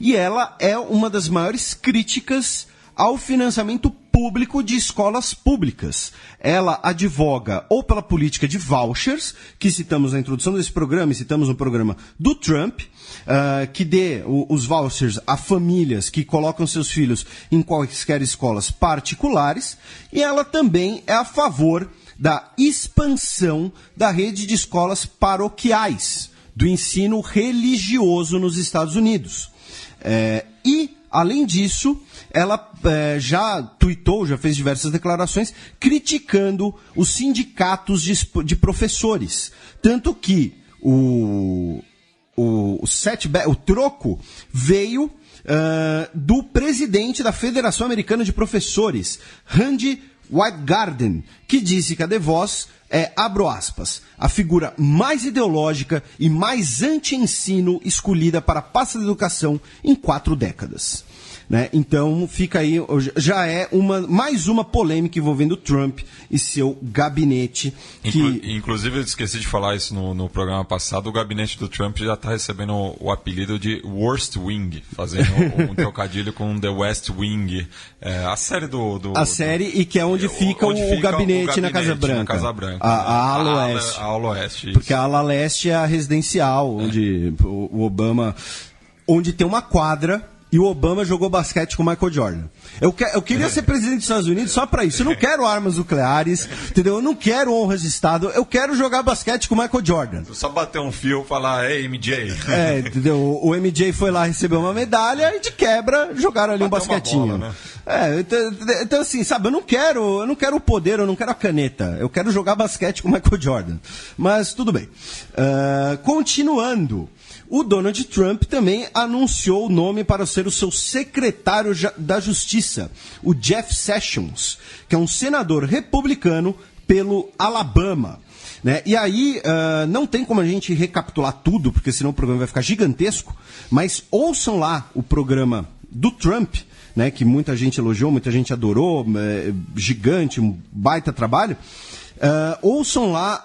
e ela é uma das maiores críticas ao financiamento público de escolas públicas. Ela advoga ou pela política de vouchers, que citamos na introdução desse programa e citamos no programa do Trump, que dê os vouchers a famílias que colocam seus filhos em quaisquer escolas particulares, e ela também é a favor da expansão da rede de escolas paroquiais, do ensino religioso nos Estados Unidos. E, além disso, ela já tuitou, já fez diversas declarações criticando os sindicatos de professores. Tanto que o troco veio do presidente da Federação Americana de Professores, Randy Whitegarden, que disse que a DeVos é, abro aspas, a figura mais ideológica e mais anti-ensino escolhida para a pasta da educação em 4 décadas. Né? Então fica aí, já é mais uma polêmica envolvendo Trump e seu gabinete. Inclusive eu esqueci de falar isso no programa passado, o gabinete do Trump já está recebendo o apelido de Worst Wing, fazendo um trocadilho com The West Wing, a série a série, e que é onde fica o gabinete na Casa Branca. A ala oeste. A ala oeste, porque a ala leste é a residencial, onde o Obama, onde tem uma quadra. E o Obama jogou basquete com o Michael Jordan. Eu queria ser presidente dos Estados Unidos só pra isso. Eu não quero armas nucleares, entendeu? Eu não quero honras de Estado. Eu quero jogar basquete com o Michael Jordan. Só bater um fio e falar, ei, MJ. Entendeu? O MJ foi lá receber uma medalha e de quebra jogaram ali um basquetinho. Bola, né? Então assim, sabe, eu não quero o poder, eu não quero a caneta. Eu quero jogar basquete com o Michael Jordan. Mas tudo bem. Continuando. O Donald Trump também anunciou o nome para ser o seu secretário da Justiça, o Jeff Sessions, que é um senador republicano pelo Alabama. Né? E aí, não tem como a gente recapitular tudo, porque senão o programa vai ficar gigantesco, mas ouçam lá o programa do Trump, né, que muita gente elogiou, muita gente adorou, gigante, um baita trabalho. Ouçam lá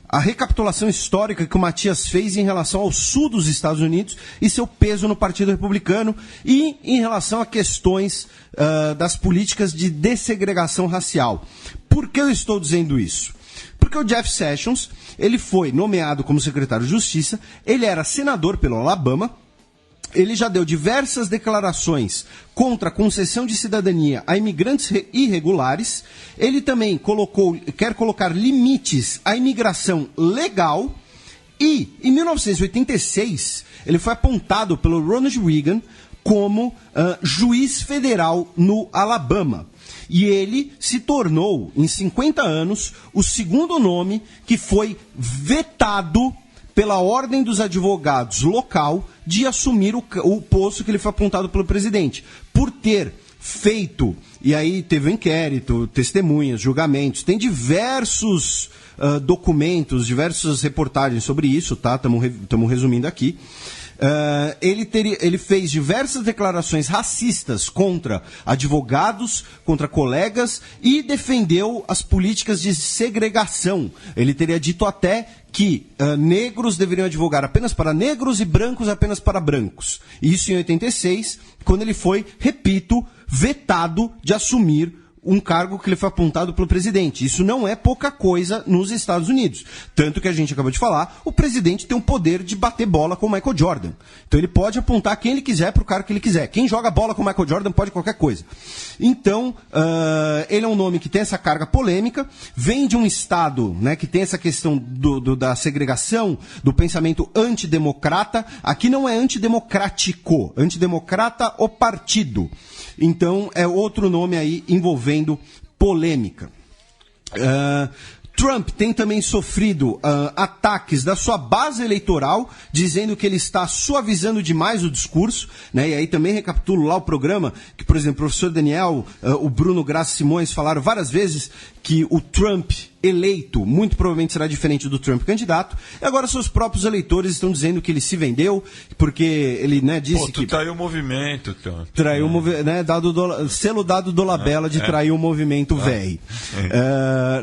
a recapitulação histórica que o Matias fez em relação ao sul dos Estados Unidos e seu peso no Partido Republicano e em relação a questões das políticas de dessegregação racial. Por que eu estou dizendo isso? Porque o Jeff Sessions, ele foi nomeado como secretário de Justiça, ele era senador pelo Alabama, ele já deu diversas declarações contra a concessão de cidadania a imigrantes irregulares. Ele também quer colocar limites à imigração legal. E, em 1986, ele foi apontado pelo Ronald Reagan como juiz federal no Alabama. E ele se tornou, em 50 anos, o segundo nome que foi vetado pela Ordem dos Advogados local de assumir o posto que ele foi apontado pelo presidente, por ter feito, e aí teve um inquérito, testemunhas, julgamentos, tem diversos documentos, diversas reportagens sobre isso, tá? Estamos resumindo aqui. Ele fez diversas declarações racistas contra advogados, contra colegas e defendeu as políticas de segregação. Ele teria dito até que negros deveriam advogar apenas para negros e brancos apenas para brancos. Isso em 86, quando ele foi, repito, vetado de assumir um cargo que lhe foi apontado pelo presidente. Isso não é pouca coisa nos Estados Unidos. Tanto que a gente acabou de falar, o presidente tem o poder de bater bola com o Michael Jordan. Então ele pode apontar quem ele quiser para o cara que ele quiser. Quem joga bola com o Michael Jordan pode qualquer coisa. Então, ele é um nome que tem essa carga polêmica, vem de um estado, né, que tem essa questão da segregação, do pensamento antidemocrata. Aqui não é antidemocrático, antidemocrata o partido. Então, é outro nome aí envolvendo polêmica. Trump tem também sofrido ataques da sua base eleitoral, dizendo que ele está suavizando demais o discurso, né? E aí também recapitulo lá o programa, que, por exemplo, o professor Daniel, o Bruno Graça Simões falaram várias vezes que o Trump eleito muito provavelmente será diferente do Trump candidato, e agora seus próprios eleitores estão dizendo que ele se vendeu, porque ele, né, disse que... traiu o movimento, Trump. Traiu o movimento, né, selo dado do Labella de trair o movimento velho.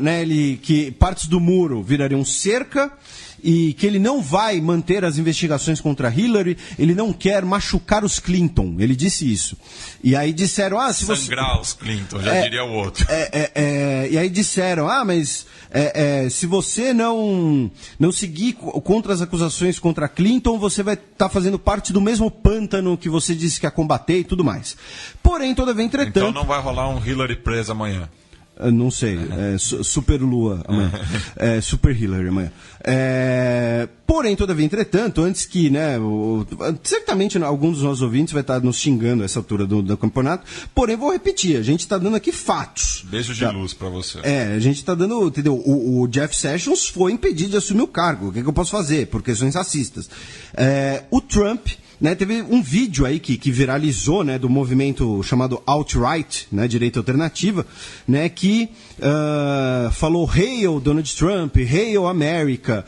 Né, que partes do muro virariam cerca, e que ele não vai manter as investigações contra Hillary, ele não quer machucar os Clinton, ele disse isso. E aí disseram, se você... Sangrar os Clinton, já diria o outro. E aí disseram, mas se você não seguir contra as acusações contra Clinton, você vai estar fazendo parte do mesmo pântano que você disse que ia combater e tudo mais. Porém, todavia, entretanto... Então não vai rolar um Hillary preso amanhã. Não sei, Super Lua amanhã, Super Hillary amanhã. Porém, todavia, entretanto, antes que, né, certamente alguns dos nossos ouvintes vai estar nos xingando a essa altura do campeonato, porém, vou repetir, a gente está dando aqui fatos. Beijo de luz para você. A gente está dando, entendeu? O Jeff Sessions foi impedido de assumir o cargo, o que eu posso fazer? Por questões racistas. O Trump... né, teve um vídeo aí que viralizou, né, do movimento chamado Alt-Right, né, direita alternativa, né, que falou Hail Donald Trump, Hail America,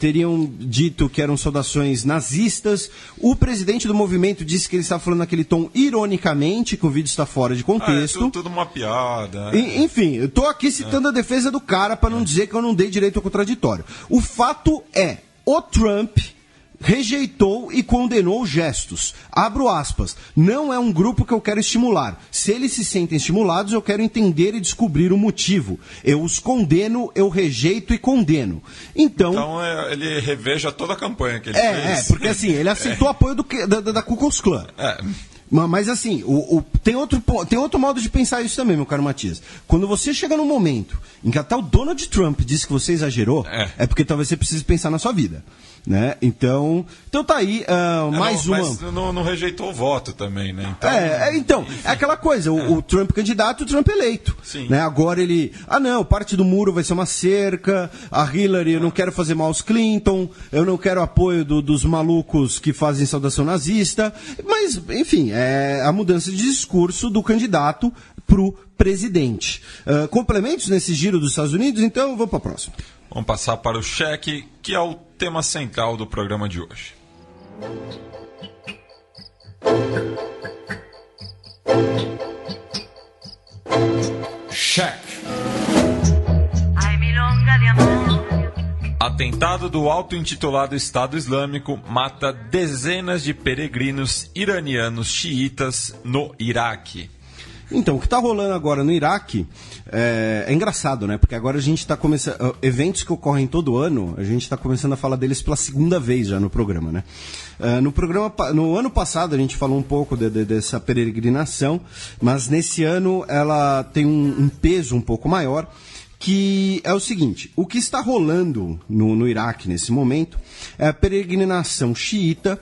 teriam dito que eram saudações nazistas. O presidente do movimento disse que ele estava falando naquele tom ironicamente, que o vídeo está fora de contexto. Tudo uma piada. Enfim, eu estou aqui citando a defesa do cara para não dizer que eu não dei direito ao contraditório. O fato é, o Trump rejeitou e condenou gestos. Abro aspas. Não é um grupo que eu quero estimular. Se eles se sentem estimulados, eu quero entender e descobrir o motivo. Eu os condeno, eu rejeito e condeno. Então ele reveja toda a campanha que ele fez. Porque assim, ele aceitou o apoio da Ku Klux Klan. Mas assim, tem outro modo de pensar isso também, meu caro Matias. Quando você chega num momento em que até o Donald Trump disse que você exagerou, é porque talvez você precise pensar na sua vida. Né? Então tá aí mais uma... Mas não rejeitou o voto também, né? Então, é aquela coisa, o Trump candidato e o Trump eleito. Né? Agora ele... parte do muro vai ser uma cerca, a Hillary, eu não quero fazer mal aos Clinton, eu não quero apoio dos malucos que fazem saudação nazista, mas, enfim, é a mudança de discurso do candidato pro presidente. Complementos nesse giro dos Estados Unidos, então vamos para a próxima. Vamos passar para o cheque, que é o tema central do programa de hoje. Cheque. Atentado do auto-intitulado Estado Islâmico mata dezenas de peregrinos iranianos xiitas no Iraque. Então, o que está rolando agora no Iraque é engraçado, né? Porque agora a gente está começando... eventos que ocorrem todo ano, a gente está começando a falar deles pela segunda vez já no programa, né? No ano passado a gente falou um pouco dessa peregrinação, mas nesse ano ela tem um peso um pouco maior, que é o seguinte: o que está rolando no Iraque nesse momento é a peregrinação xiita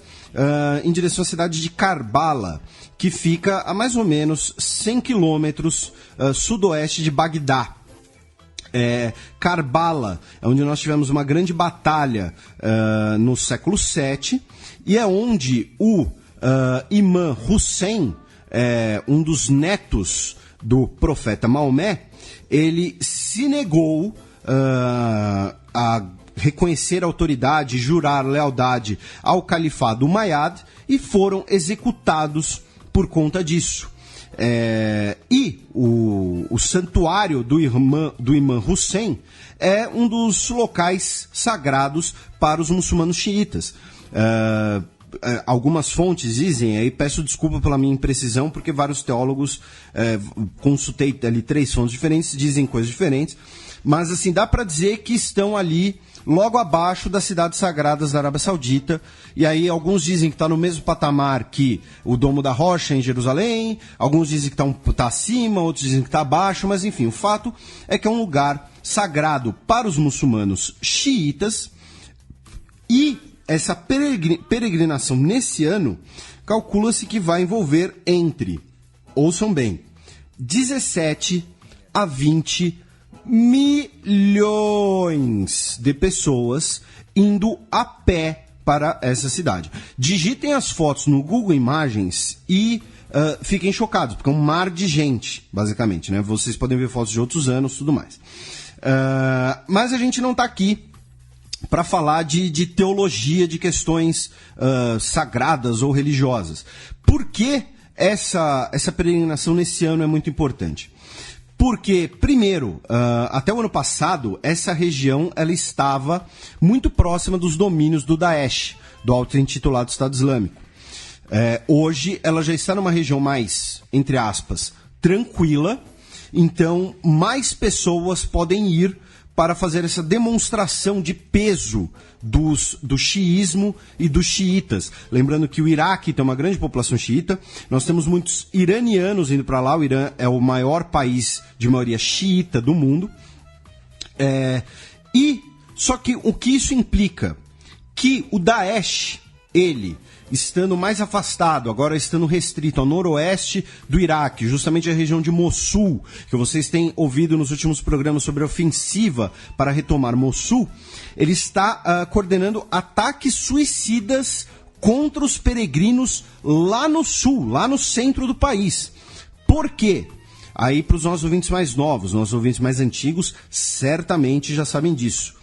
em direção à cidade de Karbala, que fica a mais ou menos 100 quilômetros sudoeste de Bagdá. Karbala é onde nós tivemos uma grande batalha no século VII, e é onde o Imã Hussein, um dos netos do profeta Maomé, ele se negou a reconhecer a autoridade, jurar lealdade ao califado umayyad e foram executados por conta disso. E o santuário do Imã Hussein é um dos locais sagrados para os muçulmanos xiitas. Algumas fontes dizem, aí peço desculpa pela minha imprecisão, porque vários teólogos, consultei ali 3 fontes diferentes, dizem coisas diferentes, mas assim, dá para dizer que estão ali logo abaixo das cidades sagradas da Arábia Saudita, e aí alguns dizem que está no mesmo patamar que o Domo da Rocha em Jerusalém, alguns dizem que está acima, outros dizem que está abaixo, mas enfim, o fato é que é um lugar sagrado para os muçulmanos xiitas, e essa peregrinação nesse ano, calcula-se que vai envolver entre, ouçam bem, 17 a 20 milhões de pessoas indo a pé para essa cidade. Digitem as fotos no Google Imagens e fiquem chocados, porque é um mar de gente, basicamente, né? Vocês podem ver fotos de outros anos e tudo mais. Mas a gente não está aqui para falar de teologia, de questões sagradas ou religiosas. Por que essa peregrinação nesse ano é muito importante? Porque, primeiro, até o ano passado, essa região ela estava muito próxima dos domínios do Daesh, do auto-intitulado Estado Islâmico. Hoje, ela já está numa região mais, entre aspas, tranquila, então mais pessoas podem ir para fazer essa demonstração de peso do xiismo e dos xiitas. Lembrando que o Iraque tem uma grande população xiita, nós temos muitos iranianos indo para lá, o Irã é o maior país de maioria xiita do mundo. Só que o que isso implica? Que o Daesh, ele, estando mais afastado, agora estando restrito ao noroeste do Iraque, justamente a região de Mossul, que vocês têm ouvido nos últimos programas sobre a ofensiva para retomar Mossul, ele está coordenando ataques suicidas contra os peregrinos lá no sul, lá no centro do país. Por quê? Aí para os nossos ouvintes mais novos, nossos ouvintes mais antigos, certamente já sabem disso.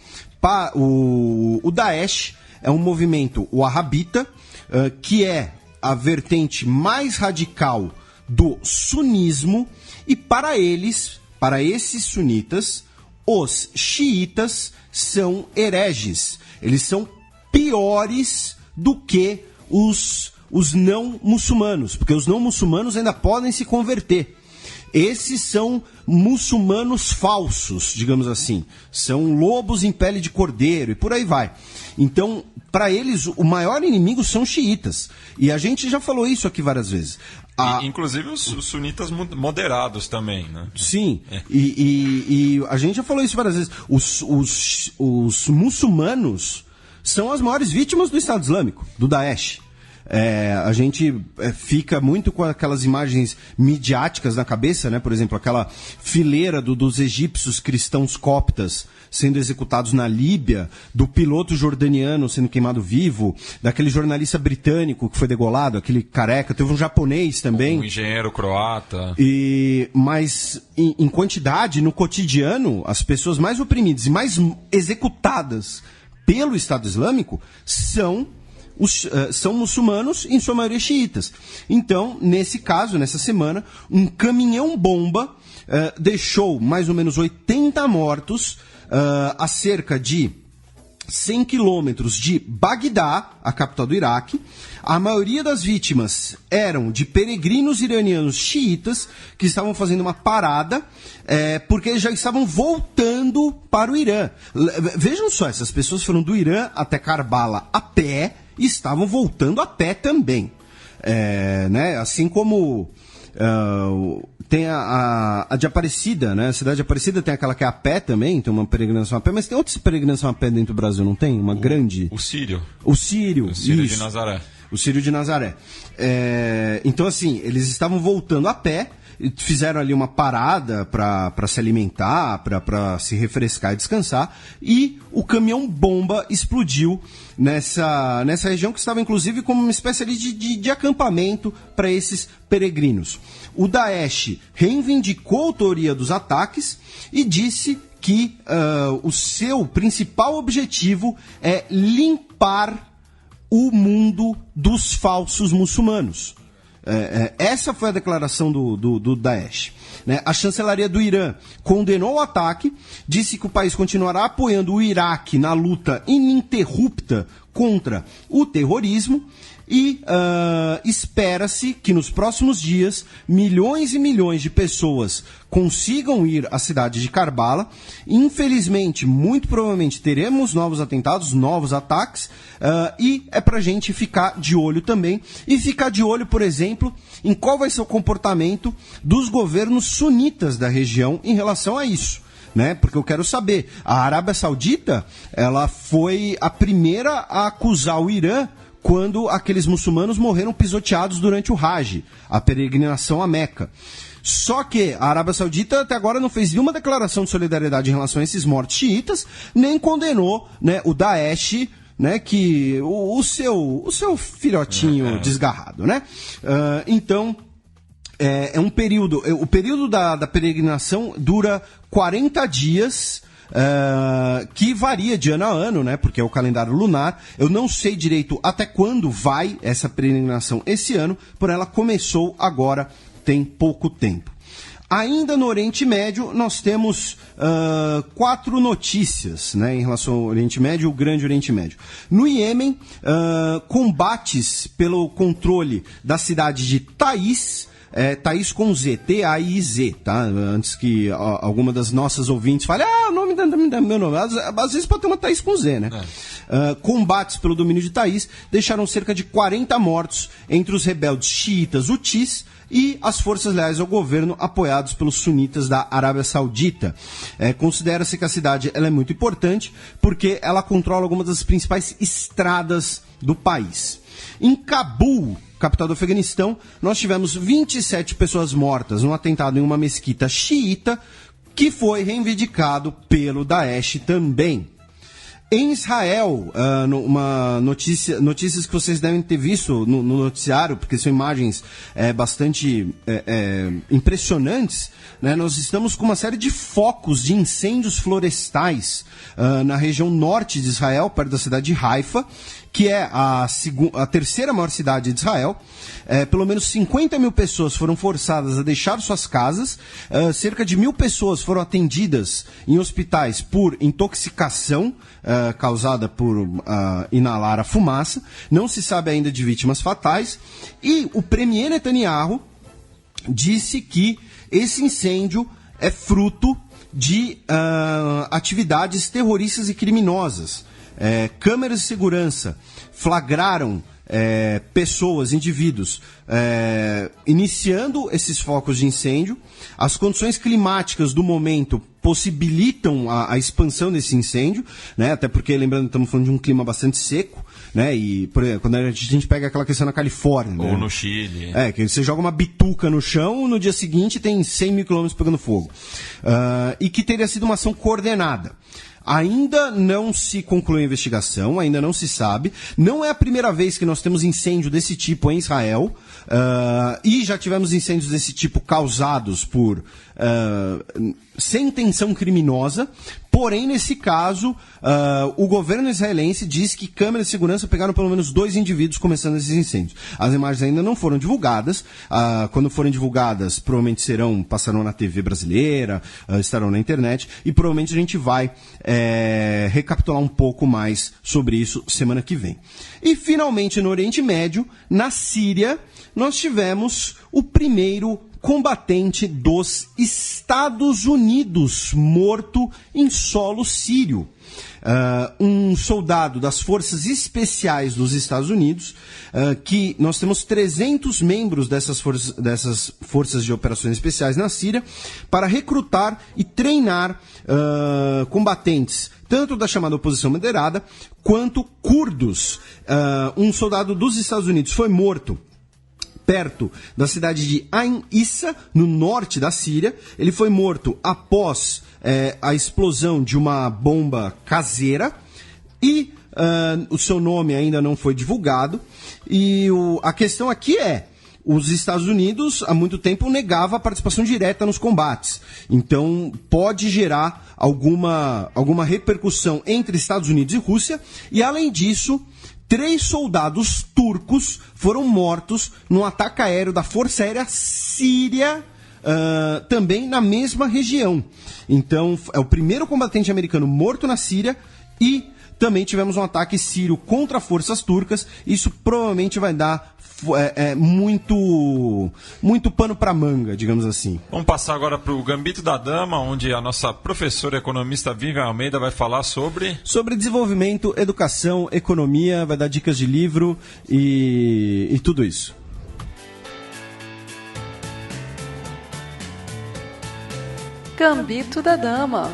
O Daesh é um movimento wahhabita, que é a vertente mais radical do sunismo, e para esses sunitas, os xiitas são hereges. Eles são piores do que os não muçulmanos, porque os não muçulmanos ainda podem se converter. Esses são muçulmanos falsos, digamos assim. São lobos em pele de cordeiro e por aí vai. Então, para eles, o maior inimigo são xiitas. E a gente já falou isso aqui várias vezes. Inclusive os sunitas moderados também, né? Sim, e a gente já falou isso várias vezes. Os muçulmanos são as maiores vítimas do Estado Islâmico, do Daesh. A gente fica muito com aquelas imagens midiáticas na cabeça, né? Por exemplo, aquela fileira dos egípcios cristãos coptas sendo executados na Líbia, do piloto jordaniano sendo queimado vivo, daquele jornalista britânico que foi degolado, aquele careca, teve um japonês também. Um engenheiro croata. Mas em quantidade, no cotidiano, as pessoas mais oprimidas e mais executadas pelo Estado Islâmico são muçulmanos, em sua maioria xiitas. Então, nesse caso, nessa semana, um caminhão-bomba deixou mais ou menos 80 mortos a cerca de 100 quilômetros de Bagdá, a capital do Iraque. A maioria das vítimas eram de peregrinos iranianos xiitas que estavam fazendo uma parada porque eles já estavam voltando para o Irã. Vejam só, essas pessoas foram do Irã até Karbala a pé e estavam voltando a pé também. Né? Assim como tem a de Aparecida, né? A cidade de Aparecida tem aquela que é a pé também, tem uma peregrinação a pé, mas tem outra peregrinação a pé dentro do Brasil, não tem? Uma grande... O Sírio. O Sírio de Nazaré. O Sírio de Nazaré. Então, assim, eles estavam voltando a pé, fizeram ali uma parada para se alimentar, para se refrescar e descansar, e o caminhão-bomba explodiu nessa região que estava, inclusive, como uma espécie ali de acampamento para esses peregrinos. O Daesh reivindicou a autoria dos ataques e disse que o seu principal objetivo é limpar o mundo dos falsos muçulmanos. Essa foi a declaração do Daesh. Né? A chancelaria do Irã condenou o ataque, disse que o país continuará apoiando o Iraque na luta ininterrupta contra o terrorismo e espera-se que nos próximos dias milhões e milhões de pessoas consigam ir à cidade de Karbala. Infelizmente, muito provavelmente teremos novos atentados, novos ataques, e é pra gente ficar de olho também, e ficar de olho, por exemplo, em qual vai ser o comportamento dos governos sunitas da região em relação a isso. Né? Porque eu quero saber, a Arábia Saudita, ela foi a primeira a acusar o Irã quando aqueles muçulmanos morreram pisoteados durante o Hajj, a peregrinação a Meca. Só que a Arábia Saudita até agora não fez nenhuma declaração de solidariedade em relação a esses mortos xiitas, nem condenou, né, o Daesh, né, que o seu filhotinho desgarrado, né? Então, é um período, o período da peregrinação dura 40 dias, que varia de ano a ano, né? Porque é o calendário lunar. Eu não sei direito até quando vai essa peregrinação esse ano, porém ela começou agora, tem pouco tempo. Ainda no Oriente Médio, nós temos 4 notícias, né, em relação ao Oriente Médio, o Grande Oriente Médio. No Iêmen, combates pelo controle da cidade de Taiz, Taiz com Z, T-A-I-Z, tá? Antes que alguma das nossas ouvintes fale, o nome do meu nome. Às vezes pode ter uma Taiz com Z, né? Combates pelo domínio de Taiz deixaram cerca de 40 mortos entre os rebeldes xiitas Hutis e as forças leais ao governo apoiados pelos sunitas da Arábia Saudita. Considera-se que a cidade ela é muito importante porque ela controla algumas das principais estradas do país. Em Cabul, capital do Afeganistão, nós tivemos 27 pessoas mortas num atentado em uma mesquita xiita que foi reivindicado pelo Daesh também. Em Israel, notícias que vocês devem ter visto no noticiário, porque são imagens bastante impressionantes, né? Nós estamos com uma série de focos de incêndios florestais na região norte de Israel, perto da cidade de Haifa, que é a terceira maior cidade de Israel. Pelo menos 50 mil pessoas foram forçadas a deixar suas casas, cerca de 1.000 pessoas foram atendidas em hospitais por intoxicação causada por inalar a fumaça. Não se sabe ainda de vítimas fatais. E o premier Netanyahu disse que esse incêndio é fruto de atividades terroristas e criminosas. Câmeras de segurança flagraram pessoas, indivíduos, iniciando esses focos de incêndio. As condições climáticas do momento possibilitam a expansão desse incêndio, né? Até porque, lembrando, estamos falando de um clima bastante seco, né? E por exemplo, quando a gente pega aquela questão na Califórnia, ou né? no Chile, que você joga uma bituca no chão, no dia seguinte tem 100 mil quilômetros pegando fogo, e que teria sido uma ação coordenada. Ainda não se concluiu a investigação, ainda não se sabe. Não é a primeira vez que nós temos incêndio desse tipo em Israel. E já tivemos incêndios desse tipo causados por sem intenção criminosa. Porém, nesse caso, o governo israelense diz que câmeras de segurança pegaram pelo menos 2 indivíduos começando esses incêndios. As imagens ainda não foram divulgadas. Quando forem divulgadas, provavelmente passarão na TV brasileira, estarão na internet, e provavelmente a gente vai recapitular um pouco mais sobre isso semana que vem. E, finalmente, no Oriente Médio, na Síria, nós tivemos o primeiro combatente dos Estados Unidos morto em solo sírio. Um soldado das Forças Especiais dos Estados Unidos, que nós temos 300 membros dessas forças de operações especiais na Síria, para recrutar e treinar combatentes, tanto da chamada oposição moderada, quanto curdos. Um soldado dos Estados Unidos foi morto perto da cidade de Ain Issa, no norte da Síria. Ele foi morto após a explosão de uma bomba caseira e o seu nome ainda não foi divulgado. E a questão aqui é, os Estados Unidos, há muito tempo, negava a participação direta nos combates. Então, pode gerar alguma repercussão entre Estados Unidos e Rússia. E, além disso, 3 soldados turcos foram mortos num ataque aéreo da Força Aérea Síria, também na mesma região. Então, é o primeiro combatente americano morto na Síria e também tivemos um ataque sírio contra forças turcas. Isso provavelmente vai dar muito pano para manga, digamos assim. Vamos passar agora para o Gambito da Dama, onde a nossa professora economista Vivian Almeida vai falar sobre desenvolvimento, educação, economia, vai dar dicas de livro e tudo isso. Gambito da Dama.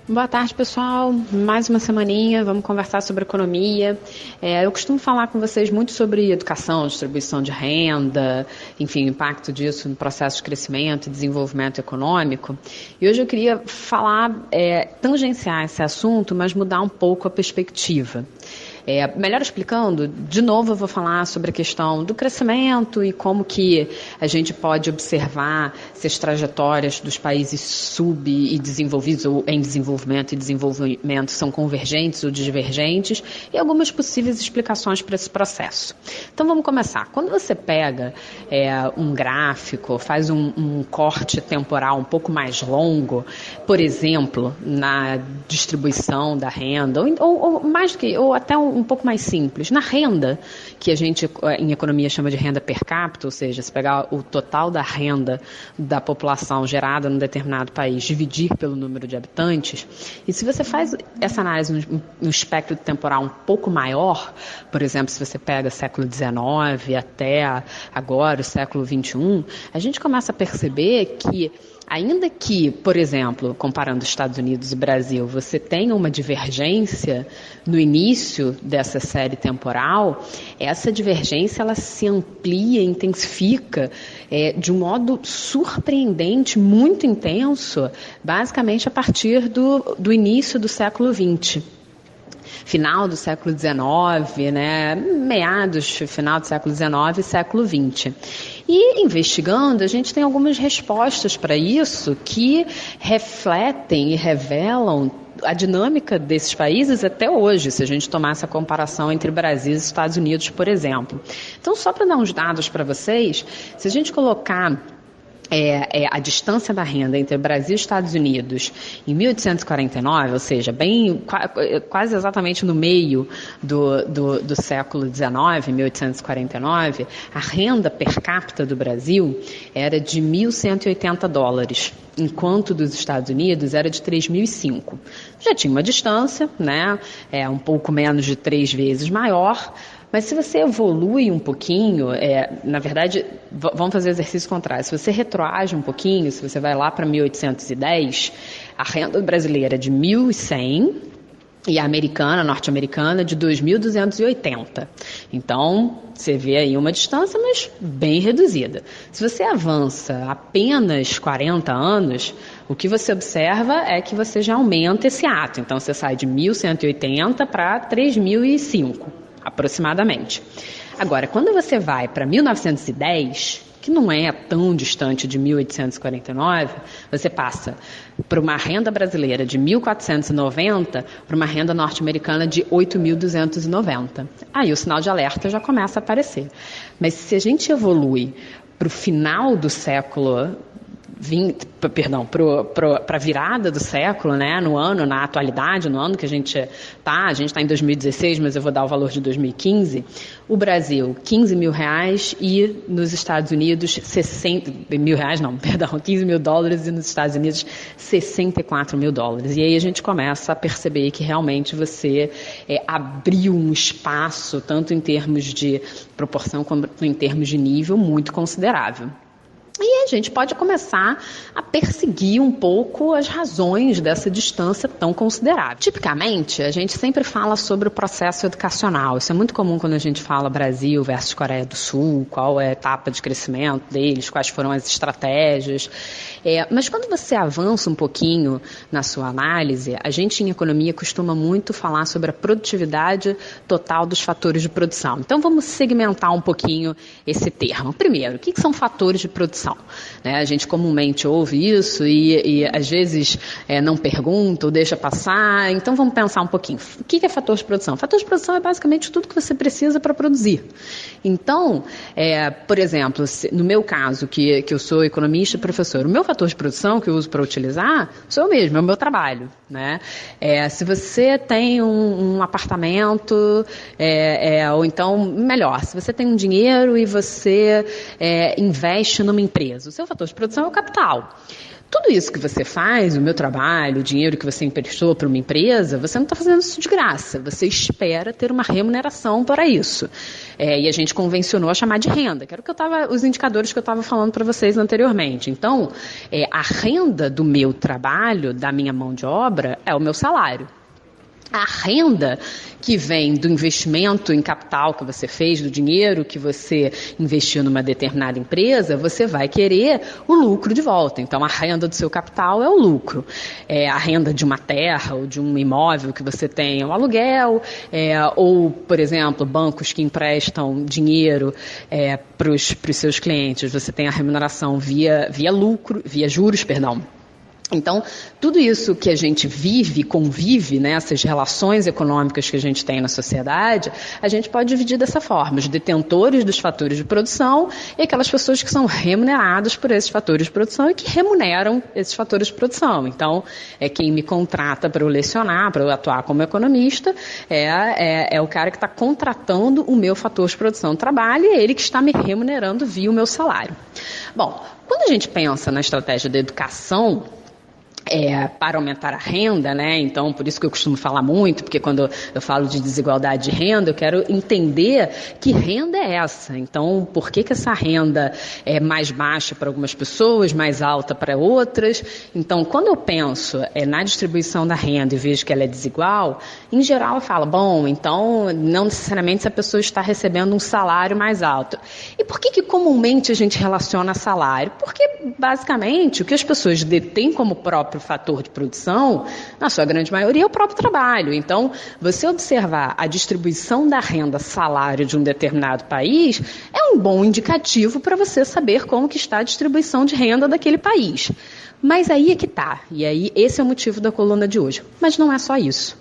Boa tarde, pessoal. Mais uma semaninha, vamos conversar sobre economia. Eu costumo falar com vocês muito sobre educação, distribuição de renda, enfim, o impacto disso no processo de crescimento e desenvolvimento econômico. E hoje eu queria tangenciar esse assunto, mas mudar um pouco a perspectiva. Melhor explicando, de novo eu vou falar sobre a questão do crescimento e como que a gente pode observar se as trajetórias dos países sub- e desenvolvidos ou em desenvolvimento e desenvolvimento são convergentes ou divergentes e algumas possíveis explicações para esse processo. Então vamos começar. Quando você pega um gráfico, faz um corte temporal um pouco mais longo, por exemplo, na distribuição da renda, ou até um pouco mais simples, na renda, que a gente em economia chama de renda per capita, ou seja, se pegar o total da renda da população gerada num determinado país, dividir pelo número de habitantes, e se você faz essa análise no espectro temporal um pouco maior, por exemplo, se você pega século XIX até agora, o século XXI, a gente começa a perceber que ainda que, por exemplo, comparando Estados Unidos e Brasil, você tenha uma divergência no início dessa série temporal, essa divergência ela se amplia, intensifica de um modo surpreendente, muito intenso, basicamente a partir do início do século XX. Final do século XIX, final do século XIX e século XX. E investigando, a gente tem algumas respostas para isso que refletem e revelam a dinâmica desses países até hoje, se a gente tomar essa comparação entre Brasil e Estados Unidos, por exemplo. Então, só para dar uns dados para vocês, se a gente colocar a distância da renda entre Brasil e Estados Unidos em 1849, ou seja, quase exatamente no meio do século XIX, 1849, a renda per capita do Brasil era de $1.180, enquanto dos Estados Unidos era de 3.005. Já tinha uma distância, um pouco menos de 3 vezes maior. Mas se você evolui um pouquinho, na verdade, vamos fazer o exercício contrário. Se você retroage um pouquinho, se você vai lá para 1810, a renda brasileira é de 1.100 e a norte-americana, de 2.280. Então, você vê aí uma distância, mas bem reduzida. Se você avança apenas 40 anos, o que você observa é que você já aumenta esse ato. Então, você sai de 1.180 para 3.005. Aproximadamente. Agora, quando você vai para 1910, que não é tão distante de 1849, você passa para uma renda brasileira de 1.490 para uma renda norte-americana de 8.290. Aí o sinal de alerta já começa a aparecer. Mas se a gente evolui para o final do século para a virada do século, na atualidade, no ano que a gente está em 2016, mas eu vou dar o valor de 2015, o Brasil, R$15 mil e nos Estados Unidos, $15 mil e nos Estados Unidos, $64 mil. E aí a gente começa a perceber que realmente você abriu um espaço, tanto em termos de proporção quanto em termos de nível, muito considerável. E a gente pode começar a perseguir um pouco as razões dessa distância tão considerável. Tipicamente, a gente sempre fala sobre o processo educacional. Isso é muito comum quando a gente fala Brasil versus Coreia do Sul, qual é a etapa de crescimento deles, quais foram as estratégias. Mas quando você avança um pouquinho na sua análise, a gente em economia costuma muito falar sobre a produtividade total dos fatores de produção. Então vamos segmentar um pouquinho esse termo. Primeiro, o que são fatores de produção? A gente comumente ouve isso e às vezes não pergunta ou deixa passar. Então vamos pensar um pouquinho. O que é fator de produção? Fator de produção é basicamente tudo que você precisa para produzir. Então, por exemplo, no meu caso, que eu sou economista e professor, o meu fator de produção que eu uso para utilizar sou eu mesmo, é o meu trabalho. Se você tem um apartamento, ou então, melhor, se você tem um dinheiro e você investe numa empresa, o seu fator de produção é o capital. Tudo isso que você faz, o meu trabalho, o dinheiro que você emprestou para uma empresa, você não está fazendo isso de graça. Você espera ter uma remuneração para isso. E a gente convencionou a chamar de renda, que era os indicadores que eu estava falando para vocês anteriormente. Então, a renda do meu trabalho, da minha mão de obra, é o meu salário. A renda que vem do investimento em capital que você fez, do dinheiro que você investiu numa determinada empresa, você vai querer o lucro de volta. Então, a renda do seu capital é o lucro. A renda de uma terra ou de um imóvel que você tem é o aluguel, ou, por exemplo, bancos que emprestam dinheiro para os seus clientes. Você tem a remuneração via juros, perdão. Então, tudo isso que a gente convive, essas relações econômicas que a gente tem na sociedade, a gente pode dividir dessa forma: os detentores dos fatores de produção e aquelas pessoas que são remuneradas por esses fatores de produção e que remuneram esses fatores de produção. Então, quem me contrata para eu lecionar, para eu atuar como economista, é o cara que está contratando o meu fator de produção de trabalho e é ele que está me remunerando via o meu salário. Bom, quando a gente pensa na estratégia da educação, para aumentar a renda, Então, por isso que eu costumo falar muito, porque quando eu falo de desigualdade de renda, eu quero entender que renda é essa. Então, por que essa renda é mais baixa para algumas pessoas, mais alta para outras? Então, quando eu penso na distribuição da renda e vejo que ela é desigual, em geral eu falo, bom, então não necessariamente essa pessoa está recebendo um salário mais alto. E por que comumente a gente relaciona salário? Porque, basicamente, o que as pessoas detêm como próprio fator de produção, na sua grande maioria, é o próprio trabalho. Então, você observar a distribuição da renda salário de um determinado país é um bom indicativo para você saber como que está a distribuição de renda daquele país. Mas aí é que está. E aí, esse é o motivo da coluna de hoje. Mas não é só isso.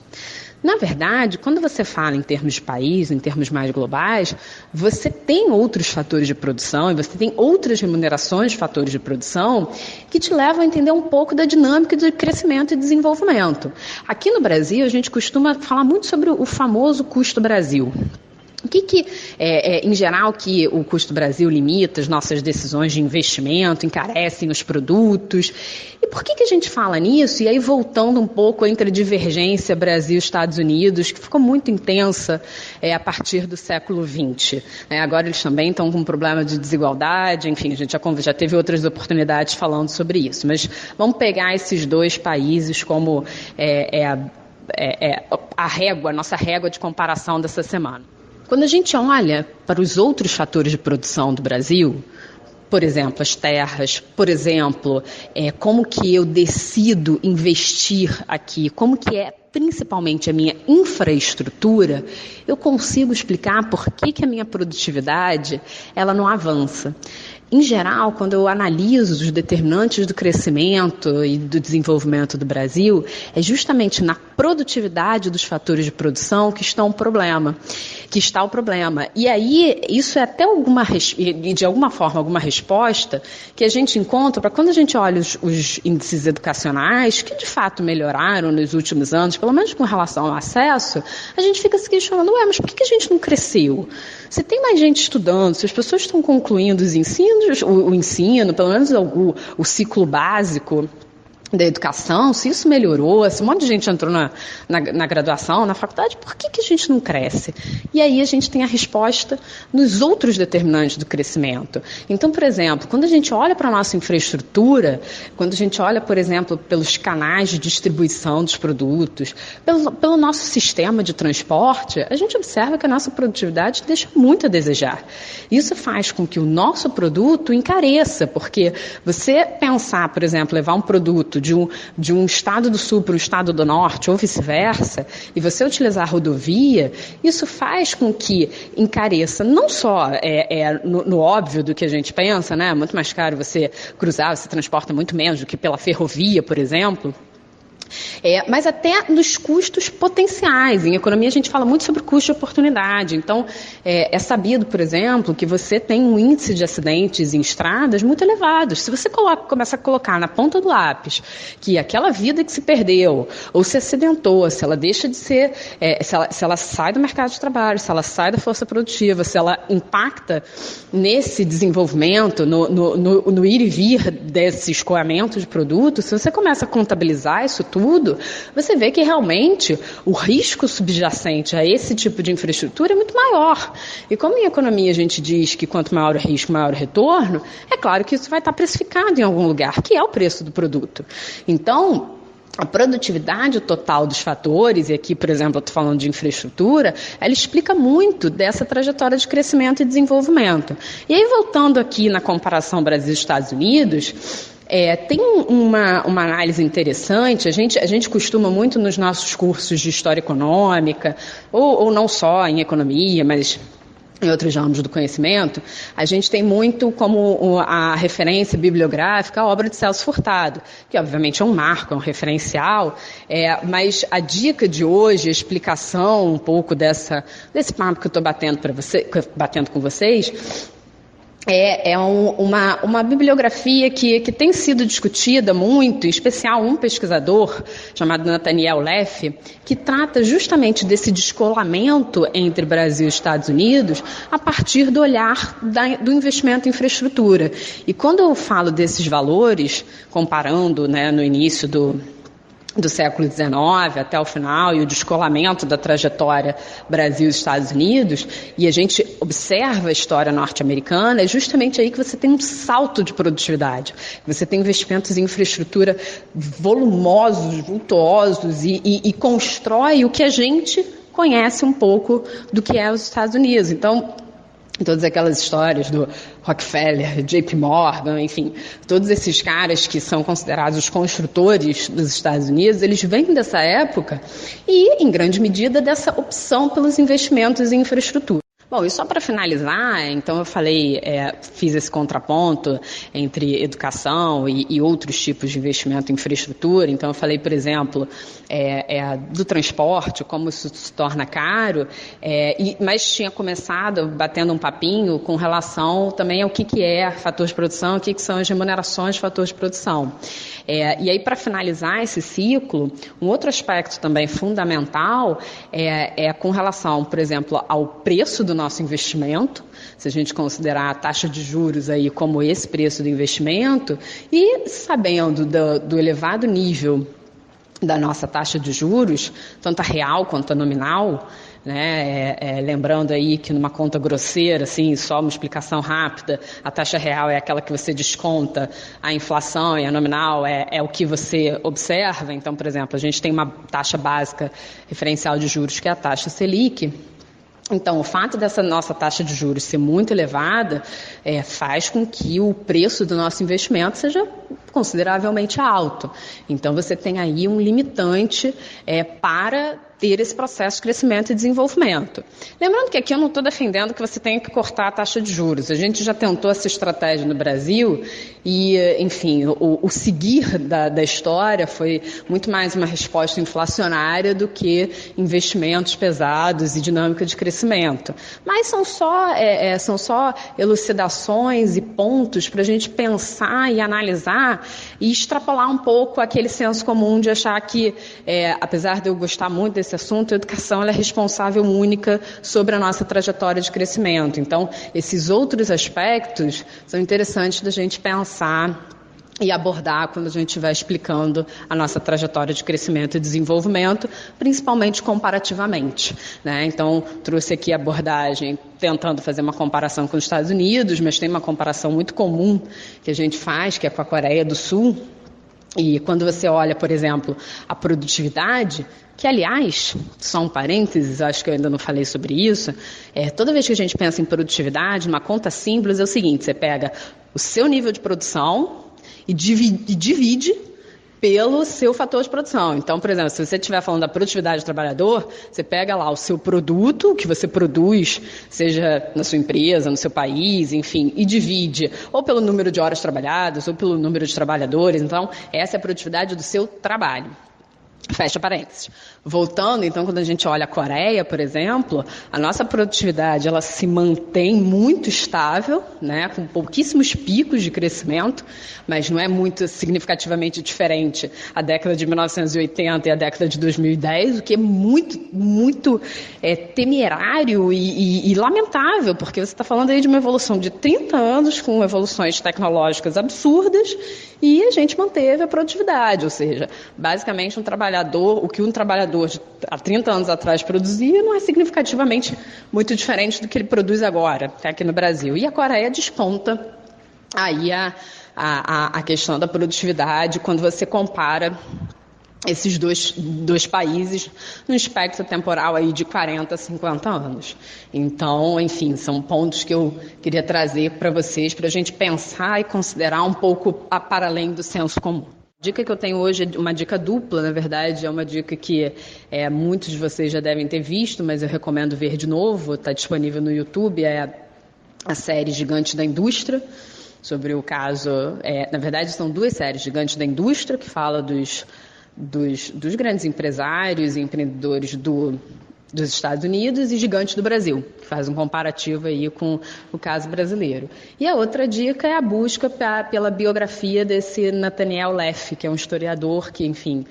Na verdade, quando você fala em termos de país, em termos mais globais, você tem outros fatores de produção e você tem outras remunerações de fatores de produção que te levam a entender um pouco da dinâmica de crescimento e desenvolvimento. Aqui no Brasil, a gente costuma falar muito sobre o famoso custo Brasil. O que em geral, que o custo Brasil limita as nossas decisões de investimento, encarecem os produtos? E por que a gente fala nisso? E aí, voltando um pouco entre a divergência Brasil e Estados Unidos, que ficou muito intensa a partir do século XX. Agora eles também estão com um problema de desigualdade, enfim, a gente já teve outras oportunidades falando sobre isso. Mas vamos pegar esses dois países como a nossa régua de comparação dessa semana. Quando a gente olha para os outros fatores de produção do Brasil, por exemplo, as terras, por exemplo, como que eu decido investir aqui, como que é principalmente a minha infraestrutura, eu consigo explicar por que a minha produtividade ela não avança. Em geral, quando eu analiso os determinantes do crescimento e do desenvolvimento do Brasil, é justamente na produtividade dos fatores de produção que está o problema. E aí, isso é até de alguma forma, alguma resposta que a gente encontra para quando a gente olha os índices educacionais, que de fato melhoraram nos últimos anos, pelo menos com relação ao acesso, a gente fica se questionando, mas por que a gente não cresceu? Se tem mais gente estudando, se as pessoas estão concluindo os ensinos, o ensino, pelo menos o ciclo básico, da educação, se isso melhorou, se um monte de gente entrou na graduação, na faculdade, por que a gente não cresce? E aí a gente tem a resposta nos outros determinantes do crescimento. Então, por exemplo, quando a gente olha para a nossa infraestrutura, quando a gente olha, por exemplo, pelos canais de distribuição dos produtos, pelo nosso sistema de transporte, a gente observa que a nossa produtividade deixa muito a desejar. Isso faz com que o nosso produto encareça, porque você pensar, por exemplo, levar um produto de um estado do sul para o estado do norte, ou vice-versa, e você utilizar a rodovia, isso faz com que encareça não só no óbvio do que a gente pensa, né? Muito mais caro você cruzar, você transporta muito menos do que pela ferrovia, por exemplo. Mas até nos custos potenciais. Em economia a gente fala muito sobre custo de oportunidade. Então, é sabido, por exemplo, que você tem um índice de acidentes em estradas muito elevados. Se você começa a colocar na ponta do lápis que aquela vida que se perdeu, ou se acidentou, se ela deixa de ser, se ela sai do mercado de trabalho, se ela sai da força produtiva, se ela impacta nesse desenvolvimento, no ir e vir desse escoamento de produtos, se você começa a contabilizar isso tudo, você vê que realmente o risco subjacente a esse tipo de infraestrutura é muito maior. E como em economia a gente diz que quanto maior o risco, maior o retorno, é claro que isso vai estar precificado em algum lugar, que é o preço do produto. Então, a produtividade total dos fatores, e aqui, por exemplo, eu estou falando de infraestrutura, ela explica muito dessa trajetória de crescimento e desenvolvimento. E aí, voltando aqui na comparação Brasil e Estados Unidos, tem uma análise interessante. A gente costuma muito nos nossos cursos de história econômica, ou não só em economia, mas em outros ramos do conhecimento, a gente tem muito como a referência bibliográfica a obra de Celso Furtado, que obviamente é um marco, é um referencial, mas a dica de hoje, a explicação um pouco desse papo que eu estou batendo com vocês, uma bibliografia que tem sido discutida muito, em especial um pesquisador chamado Nathaniel Leff, que trata justamente desse descolamento entre Brasil e Estados Unidos a partir do olhar do investimento em infraestrutura. E quando eu falo desses valores, comparando, né, no início do século XIX até o final, e o descolamento da trajetória Brasil e Estados Unidos, e a gente observa a história norte-americana, é justamente aí que você tem um salto de produtividade. Você tem investimentos em infraestrutura volumosos, vultuosos, e constrói o que a gente conhece um pouco do que é os Estados Unidos. Então, todas aquelas histórias do Rockefeller, JP Morgan, enfim, todos esses caras que são considerados os construtores dos Estados Unidos, eles vêm dessa época e, em grande medida, dessa opção pelos investimentos em infraestrutura. Bom, e só para finalizar, então eu falei, fiz esse contraponto entre educação e outros tipos de investimento em infraestrutura. Então eu falei, por exemplo, do transporte, como isso se torna caro, mas tinha começado batendo um papinho com relação também ao que é fator de produção, o que são as remunerações de fator de produção. E aí, para finalizar esse ciclo, um outro aspecto também fundamental é com relação, por exemplo, ao preço do nosso investimento, se a gente considerar a taxa de juros aí como esse preço do investimento, e sabendo do elevado nível da nossa taxa de juros, tanto a real quanto a nominal, né? Lembrando aí que numa conta grosseira, assim, só uma explicação rápida, a taxa real é aquela que você desconta a inflação, e a nominal é o que você observa. Então, por exemplo, a gente tem uma taxa básica referencial de juros, que é a taxa Selic. Então, o fato dessa nossa taxa de juros ser muito elevada faz com que o preço do nosso investimento seja consideravelmente alto. Então, você tem aí um limitante para ter esse processo de crescimento e desenvolvimento. Lembrando que aqui eu não estou defendendo que você tenha que cortar a taxa de juros. A gente já tentou essa estratégia no Brasil e, enfim, o seguir da história foi muito mais uma resposta inflacionária do que investimentos pesados e dinâmica de crescimento. Mas são só elucidações e pontos para a gente pensar e analisar e extrapolar um pouco aquele senso comum de achar que, apesar de eu gostar muito desse assunto, a educação ela é responsável única sobre a nossa trajetória de crescimento. Então, esses outros aspectos são interessantes da gente pensar e abordar quando a gente estiver explicando a nossa trajetória de crescimento e desenvolvimento, principalmente comparativamente, né? Então, trouxe aqui a abordagem tentando fazer uma comparação com os Estados Unidos, mas tem uma comparação muito comum que a gente faz, que é com a Coreia do Sul. E quando você olha, por exemplo, a produtividade, que, aliás, só um parênteses, acho que eu ainda não falei sobre isso, toda vez que a gente pensa em produtividade, uma conta simples é o seguinte: você pega o seu nível de produção e divide pelo seu fator de produção. Então, por exemplo, se você estiver falando da produtividade do trabalhador, você pega lá o seu produto, que você produz, seja na sua empresa, no seu país, enfim, e divide ou pelo número de horas trabalhadas ou pelo número de trabalhadores. Então, essa é a produtividade do seu trabalho. Fecha parênteses. Voltando, então, quando a gente olha a Coreia, por exemplo, a nossa produtividade ela se mantém muito estável, né, com pouquíssimos picos de crescimento, mas não é muito significativamente diferente a década de 1980 e a década de 2010, o que é muito temerário e lamentável, porque você está falando aí de uma evolução de 30 anos com evoluções tecnológicas absurdas e a gente manteve a produtividade, ou seja, basicamente o que um trabalhador há 30 anos atrás produzia não é significativamente muito diferente do que ele produz agora, aqui no Brasil. E a Coreia desponta aí a questão da produtividade quando você compara esses dois países num espectro temporal aí de 40 a 50 anos. Então, enfim, são pontos que eu queria trazer para vocês, para a gente pensar e considerar um pouco para além do senso comum. A dica que eu tenho hoje é uma dica dupla, na verdade, é uma dica que muitos de vocês já devem ter visto, mas eu recomendo ver de novo, está disponível no YouTube, é a série Gigantes da Indústria, sobre o caso, na verdade são duas séries, Gigantes da Indústria, que fala dos grandes empresários e empreendedores dos Estados Unidos, e Gigantes do Brasil, que faz um comparativo aí com o caso brasileiro. E a outra dica é a busca pela biografia desse Nathaniel Leff, que é um historiador que, enfim,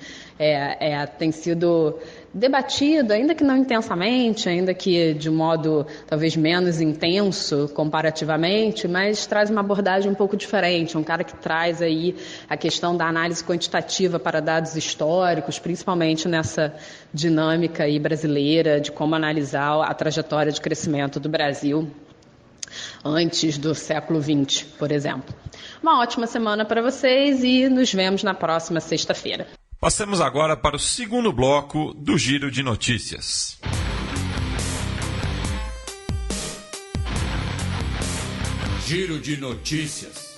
tem sido debatido, ainda que não intensamente, ainda que de um modo talvez menos intenso comparativamente, mas traz uma abordagem um pouco diferente, um cara que traz aí a questão da análise quantitativa para dados históricos, principalmente nessa dinâmica aí brasileira de como analisar a trajetória de crescimento do Brasil antes do século XX, por exemplo. Uma ótima semana para vocês e nos vemos na próxima sexta-feira. Passemos agora para o segundo bloco do Giro de Notícias. Giro de Notícias.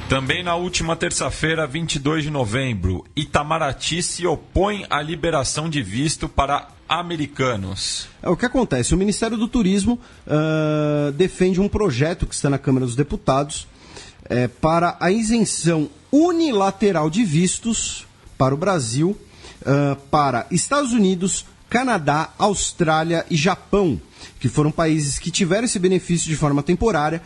Também na última terça-feira, 22 de novembro, Itamaraty se opõe à liberação de visto para americanos. O que acontece? O Ministério do Turismo defende um projeto que está na Câmara dos Deputados para a isenção unilateral de vistos para o Brasil, para Estados Unidos, Canadá, Austrália e Japão, que foram países que tiveram esse benefício de forma temporária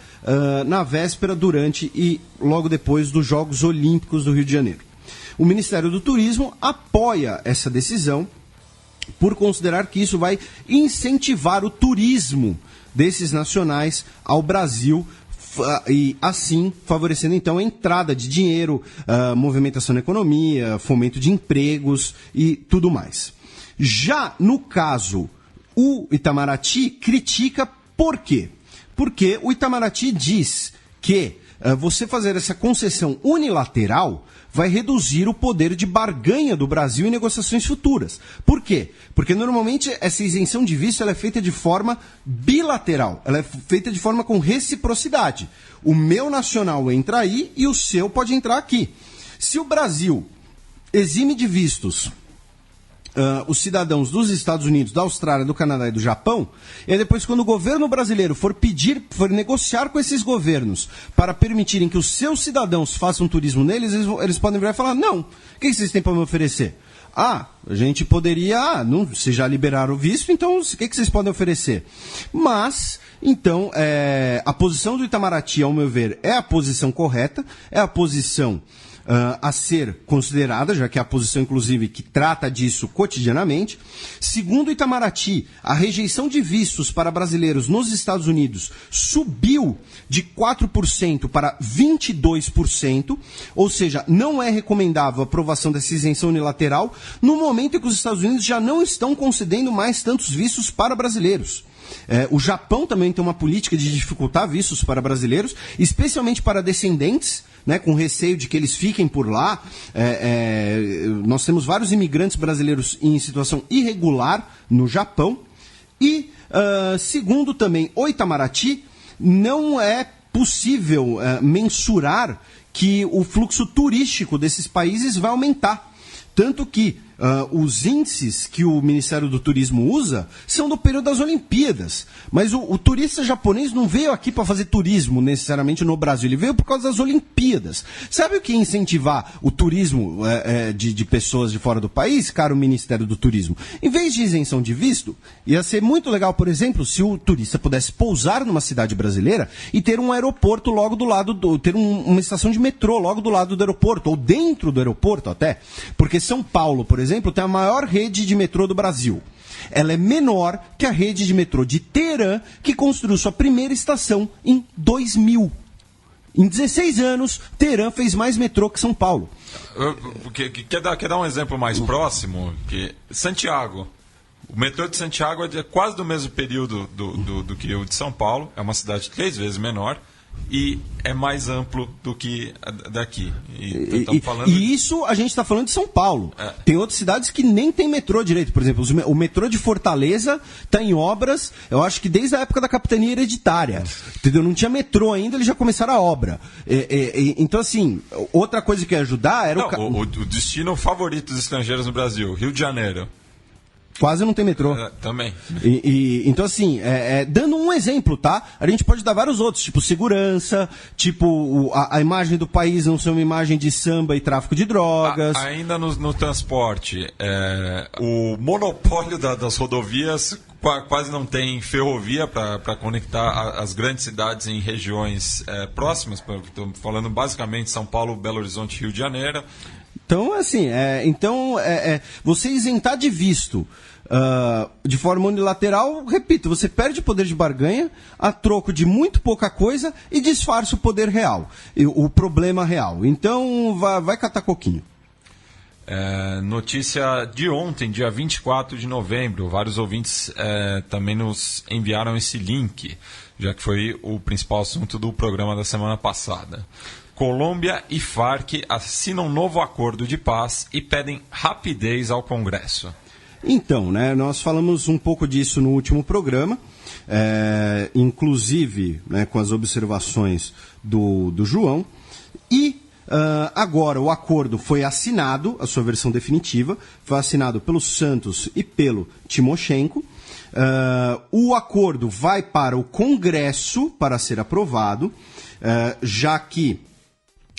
na véspera, durante e logo depois dos Jogos Olímpicos do Rio de Janeiro. O Ministério do Turismo apoia essa decisão por considerar que isso vai incentivar o turismo desses nacionais ao Brasil, e assim favorecendo então a entrada de dinheiro, movimentação na economia, fomento de empregos e tudo mais. Já no caso, o Itamaraty critica por quê? Porque o Itamaraty diz que você fazer essa concessão unilateral vai reduzir o poder de barganha do Brasil em negociações futuras. Por quê? Porque normalmente essa isenção de visto ela é feita de forma bilateral, ela é feita de forma com reciprocidade. O meu nacional entra aí e o seu pode entrar aqui. Se o Brasil exime de vistos os cidadãos dos Estados Unidos, da Austrália, do Canadá e do Japão, e depois quando o governo brasileiro for negociar com esses governos para permitirem que os seus cidadãos façam turismo neles, eles podem virar e falar: não, o que vocês têm para me oferecer? A gente poderia, se já liberaram o visto, então o que vocês podem oferecer? Mas, então, a posição do Itamaraty, ao meu ver, é a posição correta, é a posição a ser considerada, já que é a posição, inclusive, que trata disso cotidianamente. Segundo Itamaraty, a rejeição de vistos para brasileiros nos Estados Unidos subiu de 4% para 22%, ou seja, não é recomendável a aprovação dessa isenção unilateral no momento em que os Estados Unidos já não estão concedendo mais tantos vistos para brasileiros. O Japão também tem uma política de dificultar vistos para brasileiros, especialmente para descendentes, né, com receio de que eles fiquem por lá. Nós temos vários imigrantes brasileiros em situação irregular no Japão. E, segundo também o Itamaraty, não é possível mensurar que o fluxo turístico desses países vai aumentar. Tanto que os índices que o Ministério do Turismo usa são do período das Olimpíadas. Mas o turista japonês não veio aqui para fazer turismo necessariamente no Brasil, ele veio por causa das Olimpíadas. Sabe o que ia incentivar o turismo de pessoas de fora do país, caro Ministério do Turismo? Em vez de isenção de visto, ia ser muito legal, por exemplo, se o turista pudesse pousar numa cidade brasileira e ter um aeroporto logo do lado, ter uma estação de metrô logo do lado do aeroporto, ou dentro do aeroporto até, porque São Paulo, por exemplo, tem a maior rede de metrô do Brasil. Ela é menor que a rede de metrô de Teherã, que construiu sua primeira estação em 2000. Em 16 anos, Teherã fez mais metrô que São Paulo. Quer dar um exemplo mais próximo? Que Santiago. O metrô de Santiago é quase do mesmo período do que o de São Paulo. É uma cidade 3 vezes menor. E é mais amplo do que daqui. E isso a gente está falando de São Paulo. Tem outras cidades que nem tem metrô direito. Por exemplo, o metrô de Fortaleza está em obras, eu acho que desde a época da capitania hereditária. Entendeu? Não tinha metrô ainda, eles já começaram a obra. Então, assim, outra coisa que ia ajudar era o destino favorito dos estrangeiros no Brasil, Rio de Janeiro. Quase não tem metrô. Também. Então, assim, dando um exemplo, tá? A gente pode dar vários outros, tipo segurança, tipo a imagem do país não ser uma imagem de samba e tráfico de drogas. Ainda no transporte, o monopólio das rodovias quase não tem ferrovia para conectar as grandes cidades em regiões próximas. Estou falando basicamente São Paulo, Belo Horizonte, Rio de Janeiro. Então, assim, você isentar de visto de forma unilateral, repito, você perde o poder de barganha a troco de muito pouca coisa e disfarça o poder real, o problema real. Então, vai catar coquinho. Notícia de ontem, dia 24 de novembro. Vários ouvintes também nos enviaram esse link, já que foi o principal assunto do programa da semana passada. Colômbia e Farc assinam um novo acordo de paz e pedem rapidez ao Congresso. Então, né, nós falamos um pouco disso no último programa, inclusive, né, com as observações do João. E agora o acordo foi assinado, a sua versão definitiva, foi assinado pelo Santos e pelo Timoshenko. O acordo vai para o Congresso para ser aprovado, já que...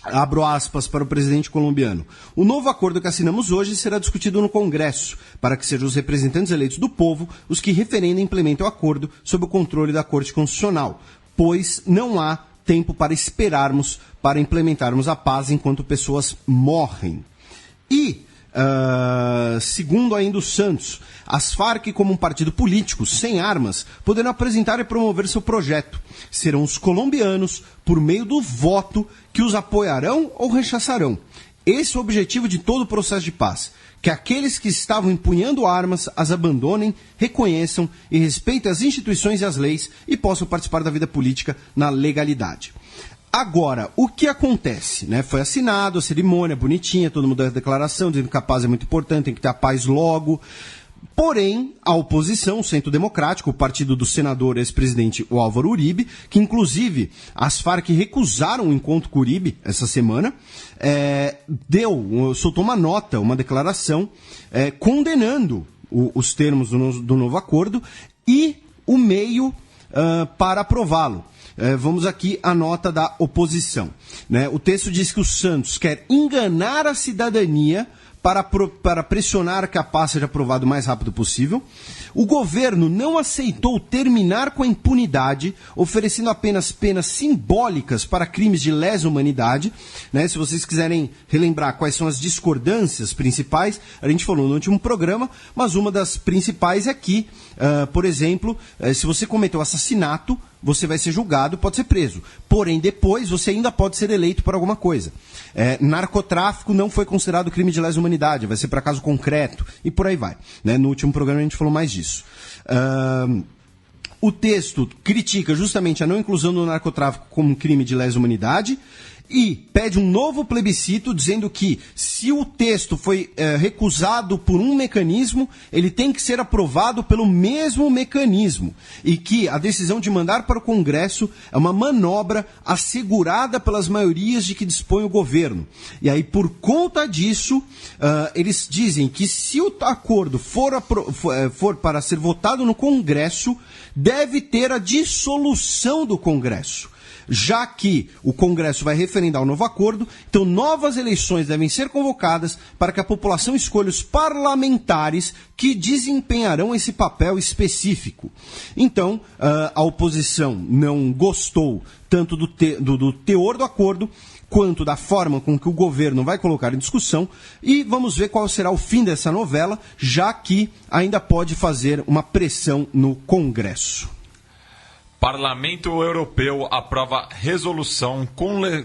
Abro aspas para o presidente colombiano. O novo acordo que assinamos hoje será discutido no Congresso, para que sejam os representantes eleitos do povo os que referendem e implementem o acordo sob o controle da Corte Constitucional, pois não há tempo para esperarmos para implementarmos a paz enquanto pessoas morrem. E, segundo ainda o Santos, as Farc, como um partido político sem armas, poderão apresentar e promover seu projeto. Serão os colombianos, por meio do voto, que os apoiarão ou rechaçarão. Esse é o objetivo de todo o processo de paz. Que aqueles que estavam empunhando armas as abandonem, reconheçam e respeitem as instituições e as leis e possam participar da vida política na legalidade. Agora, o que acontece? Né? Foi assinado, a cerimônia bonitinha, todo mundo deu a declaração, dizendo que a paz é muito importante, tem que ter a paz logo. Porém, a oposição, o Centro Democrático, o partido do senador ex-presidente Álvaro Uribe, que inclusive as Farc recusaram o encontro com o Uribe essa semana, soltou uma nota, uma declaração, condenando os termos do novo acordo e o meio para aprová-lo. Vamos aqui à nota da oposição. Né? O texto diz que o Santos quer enganar a cidadania para pressionar que a paz seja aprovada o mais rápido possível. O governo não aceitou terminar com a impunidade, oferecendo apenas penas simbólicas para crimes de lesa humanidade. Né? Se vocês quiserem relembrar quais são as discordâncias principais, a gente falou no último programa, mas uma das principais é que, por exemplo, se você cometeu assassinato, você vai ser julgado, pode ser preso. Porém, depois, você ainda pode ser eleito por alguma coisa. Narcotráfico não foi considerado crime de lesa humanidade, vai ser para caso concreto, e por aí vai. Né? No último programa a gente falou mais disso. O texto critica justamente a não inclusão do narcotráfico como crime de lesa humanidade e pede um novo plebiscito dizendo que se o texto foi recusado por um mecanismo, ele tem que ser aprovado pelo mesmo mecanismo e que a decisão de mandar para o Congresso é uma manobra assegurada pelas maiorias de que dispõe o governo. E aí, por conta disso, eles dizem que se o acordo for para ser votado no Congresso, deve ter a dissolução do Congresso. Já que o Congresso vai referendar o novo acordo, então novas eleições devem ser convocadas para que a população escolha os parlamentares que desempenharão esse papel específico. Então, a oposição não gostou tanto do teor do acordo, quanto da forma com que o governo vai colocar em discussão, e vamos ver qual será o fim dessa novela, já que ainda pode fazer uma pressão no Congresso. Parlamento Europeu aprova resolução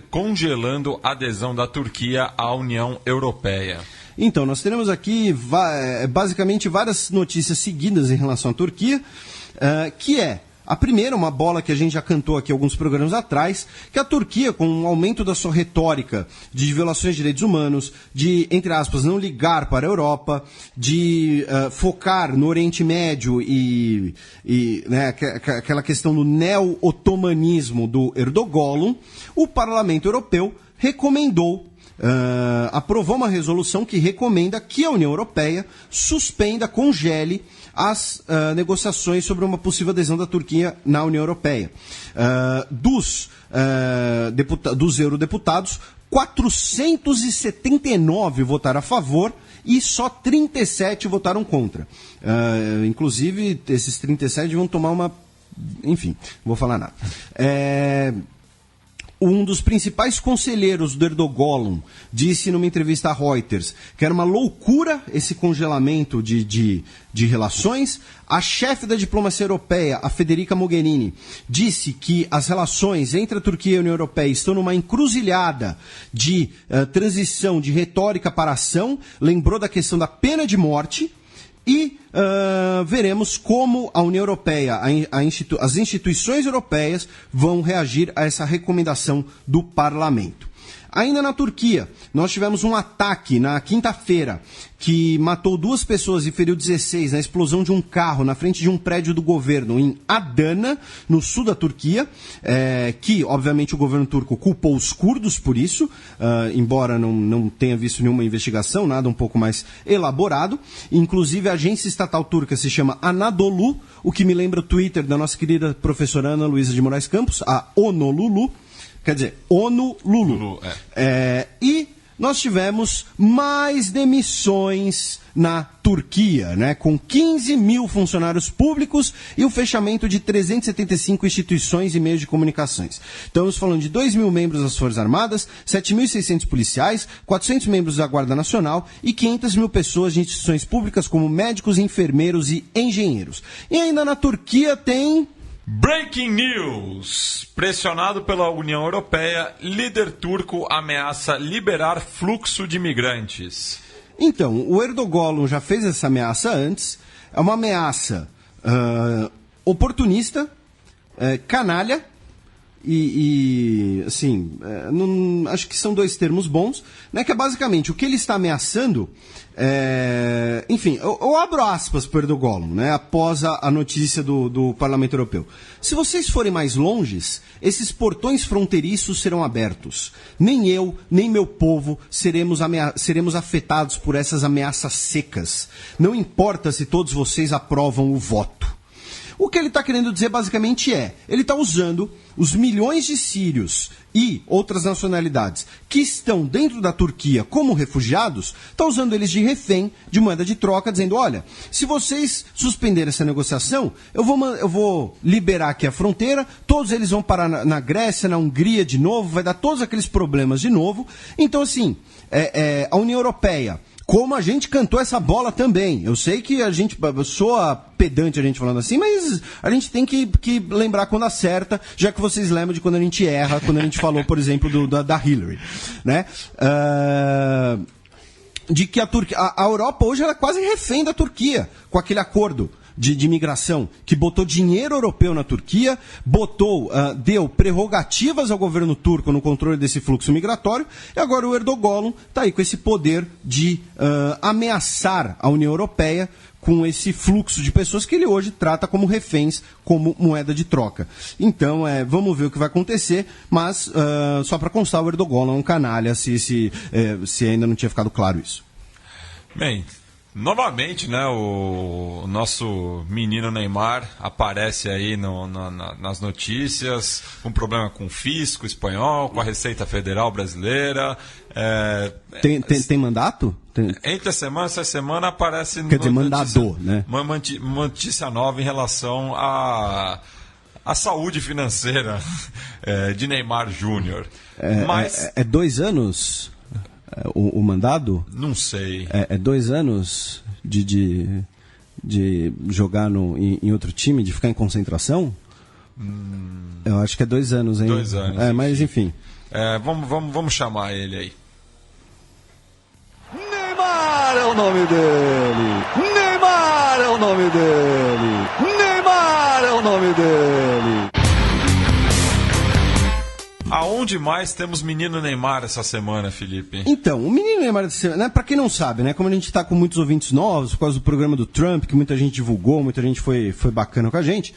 congelando a adesão da Turquia à União Europeia. Então, nós teremos aqui basicamente várias notícias seguidas em relação à Turquia, que é a primeira, uma bola que a gente já cantou aqui alguns programas atrás, que a Turquia, com o aumento da sua retórica de violações de direitos humanos, de, entre aspas, não ligar para a Europa, de focar no Oriente Médio e né, aquela questão do neo-otomanismo do Erdogan, o Parlamento Europeu aprovou uma resolução que recomenda que a União Europeia congele as negociações sobre uma possível adesão da Turquia na União Europeia. Dos eurodeputados, 479 votaram a favor e só 37 votaram contra. Inclusive, esses 37 vão tomar uma... Enfim, não vou falar nada. Um dos principais conselheiros do Erdogan disse numa entrevista à Reuters que era uma loucura esse congelamento de relações. A chefe da diplomacia europeia, a Federica Mogherini, disse que as relações entre a Turquia e a União Europeia estão numa encruzilhada de transição de retórica para ação, lembrou da questão da pena de morte. E veremos como a União Europeia, as instituições europeias vão reagir a essa recomendação do Parlamento. Ainda na Turquia, nós tivemos um ataque na quinta-feira que matou 2 pessoas e feriu 16 na explosão de um carro na frente de um prédio do governo em Adana, no sul da Turquia, que, obviamente, o governo turco culpou os curdos por isso, embora não tenha visto nenhuma investigação, nada um pouco mais elaborado. Inclusive, a agência estatal turca se chama Anadolu, o que me lembra o Twitter da nossa querida professora Ana Luísa de Moraes Campos, a Honolulu. Quer dizer, ONU-Lulu. E nós tivemos mais demissões na Turquia, né, com 15 mil funcionários públicos e o fechamento de 375 instituições e meios de comunicações. Estamos falando de 2 mil membros das Forças Armadas, 7.600 policiais, 400 membros da Guarda Nacional e 500 mil pessoas de instituições públicas como médicos, enfermeiros e engenheiros. E ainda na Turquia tem... Breaking news! Pressionado pela União Europeia, líder turco ameaça liberar fluxo de imigrantes. Então, o Erdogan já fez essa ameaça antes. É uma ameaça oportunista, canalha e assim, acho que são 2 termos bons, né, que é basicamente o que ele está ameaçando. Enfim, eu abro aspas para o Erdogan, né, após a notícia do Parlamento Europeu. Se vocês forem mais longes, esses portões fronteiriços serão abertos. Nem eu, nem meu povo seremos afetados por essas ameaças secas. Não importa se todos vocês aprovam o voto. O que ele está querendo dizer basicamente ele está usando os milhões de sírios e outras nacionalidades que estão dentro da Turquia como refugiados, está usando eles de refém, de moeda de troca, dizendo, olha, se vocês suspenderem essa negociação, eu vou liberar aqui a fronteira, todos eles vão parar na Grécia, na Hungria de novo, vai dar todos aqueles problemas de novo. Então, assim, a União Europeia, como a gente cantou essa bola também. Eu sei que a gente soa pedante a gente falando assim, mas a gente tem que lembrar quando acerta, já que vocês lembram de quando a gente erra, quando a gente falou, por exemplo, da Hillary, né? De que a Europa hoje ela é quase refém da Turquia, com aquele acordo de imigração, que botou dinheiro europeu na Turquia, deu prerrogativas ao governo turco no controle desse fluxo migratório, e agora o Erdogan está aí com esse poder de ameaçar a União Europeia com esse fluxo de pessoas que ele hoje trata como reféns, como moeda de troca. Então, vamos ver o que vai acontecer, mas só para constar, o Erdogan é um canalha, se ainda não tinha ficado claro isso. Bem, novamente, né, o nosso menino Neymar aparece aí nas notícias, com problema com o fisco espanhol, com a Receita Federal brasileira. Tem mandato? Entre essa semana aparece... Quer dizer, mandado, né? Uma notícia nova em relação à saúde financeira de Neymar Júnior. Mas... 2 anos... O mandado? Não sei. 2 anos de jogar em outro time, de ficar em concentração? Eu acho que é 2 anos, hein? 2 anos. Mas enfim. Vamos chamar ele aí. Neymar é o nome dele! Neymar é o nome dele! Neymar é o nome dele! Aonde mais temos menino Neymar essa semana, Felipe? Então, o menino Neymar essa semana, né, pra quem não sabe, né, como a gente está com muitos ouvintes novos, por causa do programa do Trump, que muita gente divulgou, muita gente foi bacana com a gente,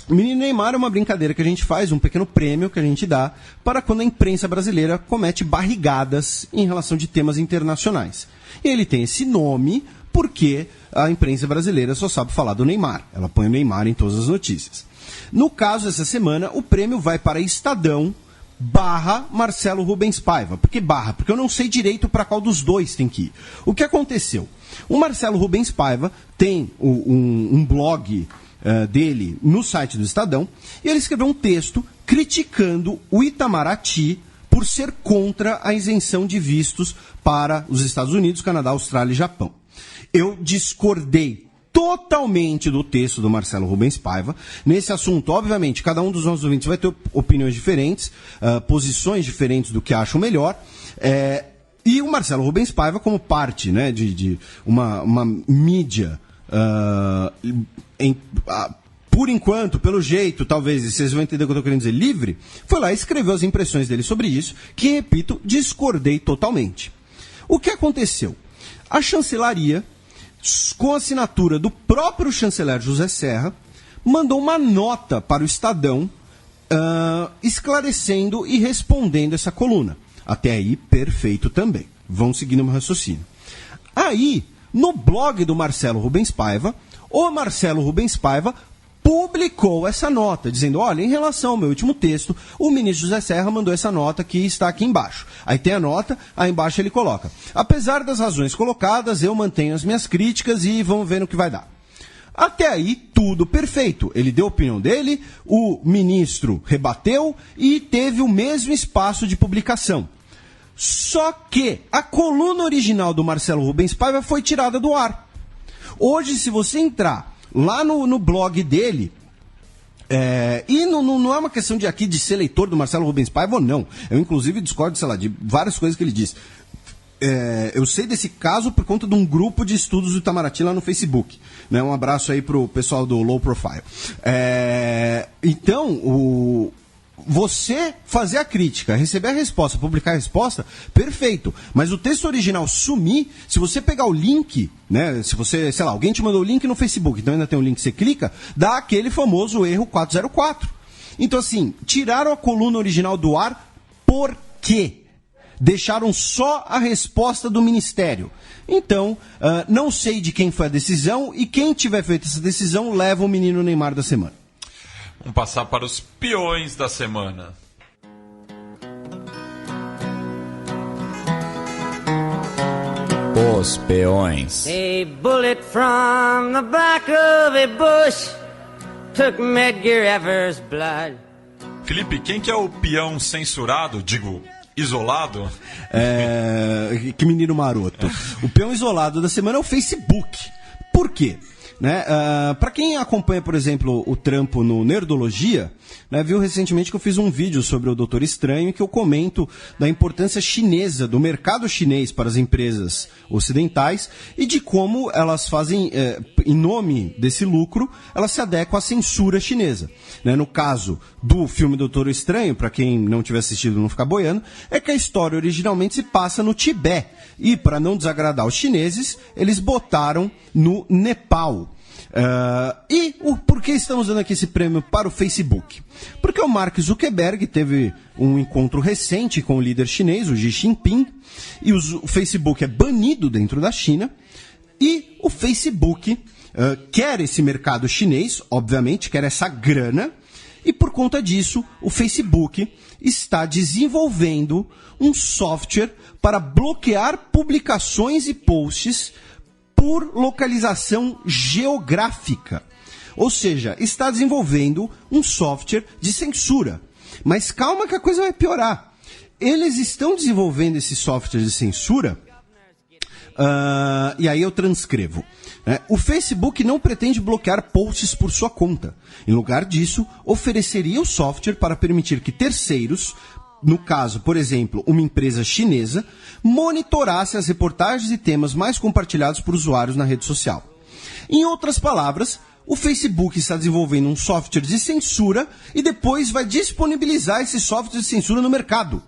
o menino Neymar é uma brincadeira que a gente faz, um pequeno prêmio que a gente dá para quando a imprensa brasileira comete barrigadas em relação de temas internacionais. E ele tem esse nome porque a imprensa brasileira só sabe falar do Neymar. Ela põe o Neymar em todas as notícias. No caso, essa semana, o prêmio vai para Estadão / Marcelo Rubens Paiva. Por que barra? Porque eu não sei direito para qual dos dois tem que ir. O que aconteceu? O Marcelo Rubens Paiva tem um blog dele no site do Estadão, e ele escreveu um texto criticando o Itamaraty por ser contra a isenção de vistos para os Estados Unidos, Canadá, Austrália e Japão. Eu discordei totalmente do texto do Marcelo Rubens Paiva. Nesse assunto, obviamente, cada um dos nossos ouvintes vai ter opiniões diferentes, posições diferentes do que acham melhor. E o Marcelo Rubens Paiva, como parte, né, de uma mídia, por enquanto, pelo jeito, talvez, vocês vão entender o que eu estou querendo dizer, livre, foi lá e escreveu as impressões dele sobre isso, que, repito, discordei totalmente. O que aconteceu? A chancelaria, com a assinatura do próprio chanceler José Serra, mandou uma nota para o Estadão esclarecendo e respondendo essa coluna. Até aí, perfeito também. Vão seguindo o meu raciocínio. Aí, no blog do Marcelo Rubens Paiva, o Marcelo Rubens Paiva publicou essa nota, dizendo, olha, em relação ao meu último texto, o ministro José Serra mandou essa nota que está aqui embaixo. Aí tem a nota, aí embaixo ele coloca, apesar das razões colocadas, eu mantenho as minhas críticas e vamos ver no que vai dar. Até aí, tudo perfeito. Ele deu a opinião dele, o ministro rebateu e teve o mesmo espaço de publicação. Só que a coluna original do Marcelo Rubens Paiva foi tirada do ar. Hoje, se você entrar lá no blog dele, e não é uma questão de ser leitor do Marcelo Rubens Paiva ou não. Eu, inclusive, discordo, sei lá, de várias coisas que ele diz. Eu sei desse caso por conta de um grupo de estudos do Itamaraty lá no Facebook. Né? Um abraço aí pro pessoal do Low Profile. Então, você fazer a crítica, receber a resposta, publicar a resposta, perfeito. Mas o texto original sumir, se você pegar o link, né, se você, sei lá, alguém te mandou o link no Facebook, então ainda tem um link que você clica, dá aquele famoso erro 404. Então, assim, tiraram a coluna original do ar, por quê? Deixaram só a resposta do Ministério. Então, não sei de quem foi a decisão, e quem tiver feito essa decisão leva o menino Neymar da semana. Vamos passar para os peões da semana. Os peões. A bullet from the back of a bush took Medgar Evers' blood. Felipe, quem que é o peão censurado, digo, isolado? Que menino maroto. O peão isolado da semana é o Facebook. Por quê? Né? Para quem acompanha, por exemplo, o trampo no Nerdologia, né, viu recentemente que eu fiz um vídeo sobre o Doutor Estranho, em que eu comento da importância chinesa, do mercado chinês para as empresas ocidentais e de como elas fazem, em nome desse lucro, elas se adequam à censura chinesa. Né? No caso do filme Doutor Estranho, para quem não tiver assistido não ficar boiando, é que a história originalmente se passa no Tibete e, para não desagradar os chineses, eles botaram no Nepal. Por que estamos dando aqui esse prêmio para o Facebook? Porque o Mark Zuckerberg teve um encontro recente com o líder chinês, o Xi Jinping, e o Facebook é banido dentro da China, e o Facebook quer esse mercado chinês, obviamente, quer essa grana, e por conta disso, o Facebook está desenvolvendo um software para bloquear publicações e posts por localização geográfica. Ou seja, está desenvolvendo um software de censura. Mas calma que a coisa vai piorar. Eles estão desenvolvendo esse software de censura, e aí eu transcrevo. O Facebook não pretende bloquear posts por sua conta. Em lugar disso, ofereceria o software para permitir que terceiros, no caso, por exemplo, uma empresa chinesa, monitorasse as reportagens e temas mais compartilhados por usuários na rede social. Em outras palavras, o Facebook está desenvolvendo um software de censura e depois vai disponibilizar esse software de censura no mercado.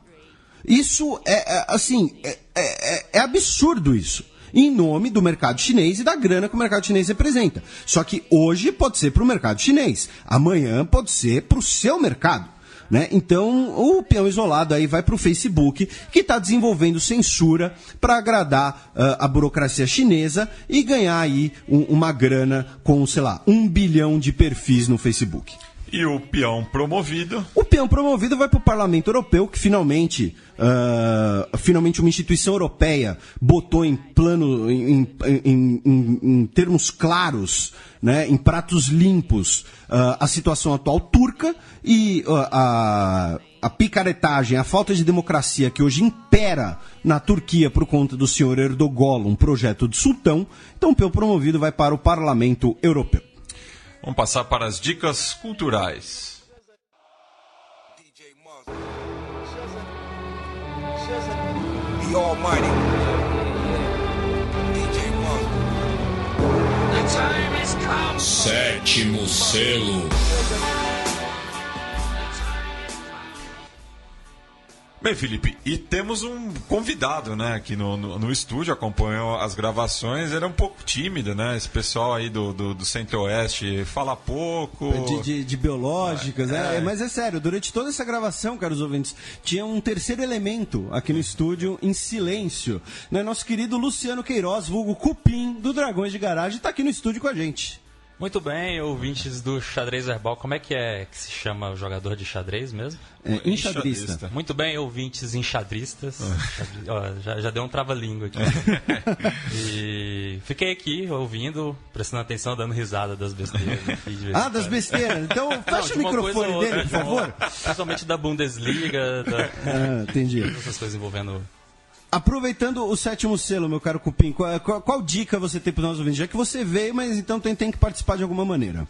Isso é absurdo isso. Em nome do mercado chinês e da grana que o mercado chinês representa. Só que hoje pode ser para o mercado chinês, amanhã pode ser para o seu mercado. Né? Então, o peão isolado aí vai para o Facebook, que está desenvolvendo censura para agradar a burocracia chinesa e ganhar aí uma grana com, sei lá, 1 bilhão de perfis no Facebook. E o peão promovido? O peão promovido vai para o Parlamento Europeu, que finalmente uma instituição europeia botou em plano, em termos claros, né, em pratos limpos, a situação atual turca e a picaretagem, a falta de democracia que hoje impera na Turquia por conta do senhor Erdogan, um projeto de sultão. Então o peão promovido vai para o Parlamento Europeu. Vamos passar para as dicas culturais. The Almighty. DJ Monk. Sétimo selo. Bem, Felipe, e temos um convidado, né, aqui no estúdio, acompanhou as gravações, ele é um pouco tímido, né, esse pessoal aí do Centro-Oeste fala pouco. De biológicas, né? Mas é sério, durante toda essa gravação, caros ouvintes, tinha um terceiro elemento aqui no estúdio em silêncio, né? Nosso querido Luciano Queiroz, vulgo Cupim, do Dragões de Garagem, está aqui no estúdio com a gente. Muito bem, ouvintes do Xadrez Verbal. Como é que se chama o jogador de xadrez mesmo? Enxadrista. Muito bem, ouvintes enxadristas. Já deu um trava-língua aqui. E fiquei aqui ouvindo, prestando atenção, dando risada das besteiras. Das besteiras. Então fecha o microfone dele, por favor. Principalmente da Bundesliga. Entendi. Essas coisas envolvendo... Aproveitando o sétimo selo, meu caro Cupim, qual dica você tem para os nossos ouvintes? Já que você veio, mas então tem que participar de alguma maneira.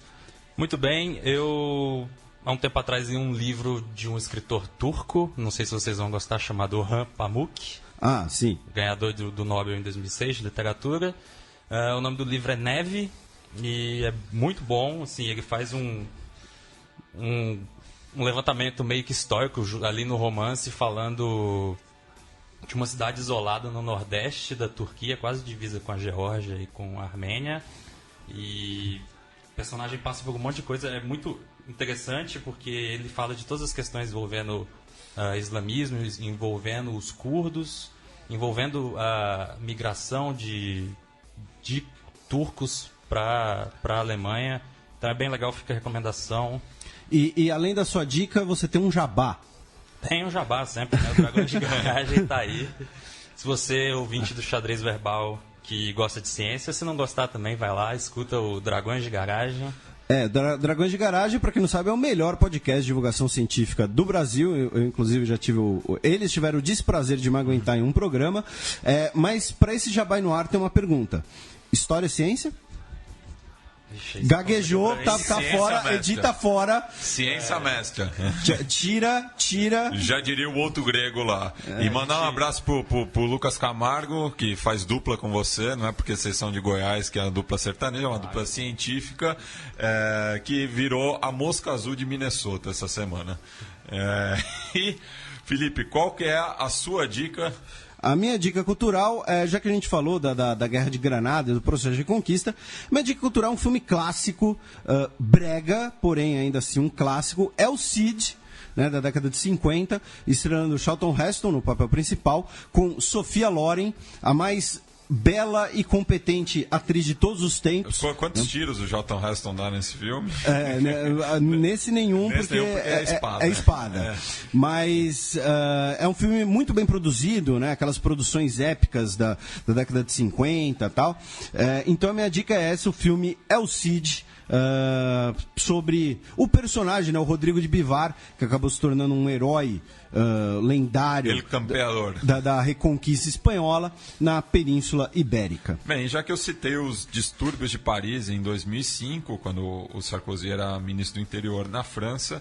Muito bem, eu há um tempo atrás li um livro de um escritor turco, não sei se vocês vão gostar, chamado Orhan Pamuk. Sim. Ganhador do Nobel em 2006 de literatura. O nome do livro é Neve e é muito bom, assim, ele faz um levantamento meio que histórico ali no romance, falando de uma cidade isolada no nordeste da Turquia, quase divisa com a Geórgia e com a Armênia. E o personagem passa por um monte de coisa. É muito interessante porque ele fala de todas as questões envolvendo islamismo, envolvendo os curdos, envolvendo a migração de turcos para a Alemanha. Então é bem legal, fica a recomendação. E além da sua dica, você tem um jabá. Tem um jabá sempre, né? O Dragões de Garagem tá aí. Se você, ouvinte do Xadrez Verbal, que gosta de ciência, se não gostar também, vai lá, escuta o Dragões de Garagem. Dragões de Garagem, para quem não sabe, é o melhor podcast de divulgação científica do Brasil. Eu inclusive, já tive eles tiveram o desprazer de me aguentar em um programa. Mas para esse jabá no ar tem uma pergunta. História e ciência? Gaguejou, tá fora, mestra. Edita fora. Ciência mestra. Tira. Já diria o outro grego lá. E mandar um abraço pro Lucas Camargo, que faz dupla com você, não é porque vocês são de Goiás, que é uma dupla sertaneja, uma dupla científica, que virou a mosca azul de Minnesota essa semana. E, Felipe, qual que é a sua dica? A minha dica cultural, já que a gente falou da Guerra de Granada, do processo de conquista, minha dica cultural é um filme clássico, brega, porém ainda assim um clássico, é o Cid, né, da década de 50, estrelando Charlton Heston no papel principal, com Sophia Loren, a mais bela e competente atriz de todos os tempos. Quantos tiros o Charlton Heston dá nesse filme? Nesse nenhum, porque é espada. É espada. Mas é um filme muito bem produzido, né? Aquelas produções épicas da década de 50 e tal. Então a minha dica é essa, o filme é o Cid. Sobre o personagem, né, o Rodrigo de Bivar, que acabou se tornando um herói lendário da Reconquista Espanhola na Península Ibérica. Bem, já que eu citei os distúrbios de Paris em 2005, quando o Sarkozy era ministro do interior na França,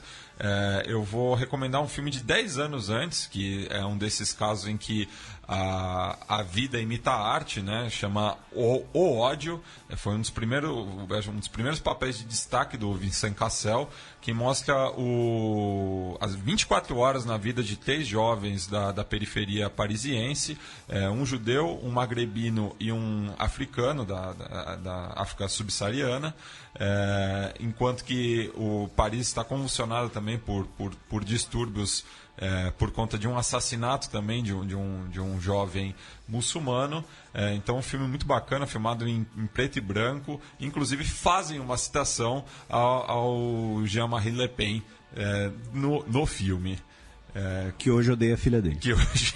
eu vou recomendar um filme de 10 anos antes, que é um desses casos em que a vida imita a arte, né? Chama O Ódio. Foi um dos primeiros papéis de destaque do Vincent Cassel, que mostra as 24 horas na vida de 3 jovens da periferia parisiense, um judeu, um magrebino e um africano da África subsaariana, enquanto que o Paris está convulsionado também por distúrbios por conta de um assassinato também de um jovem muçulmano. Então é um filme muito bacana, filmado em preto e branco. Inclusive fazem uma citação ao Jean-Marie Le Pen no filme. Que hoje odeia a filha dele. Que hoje...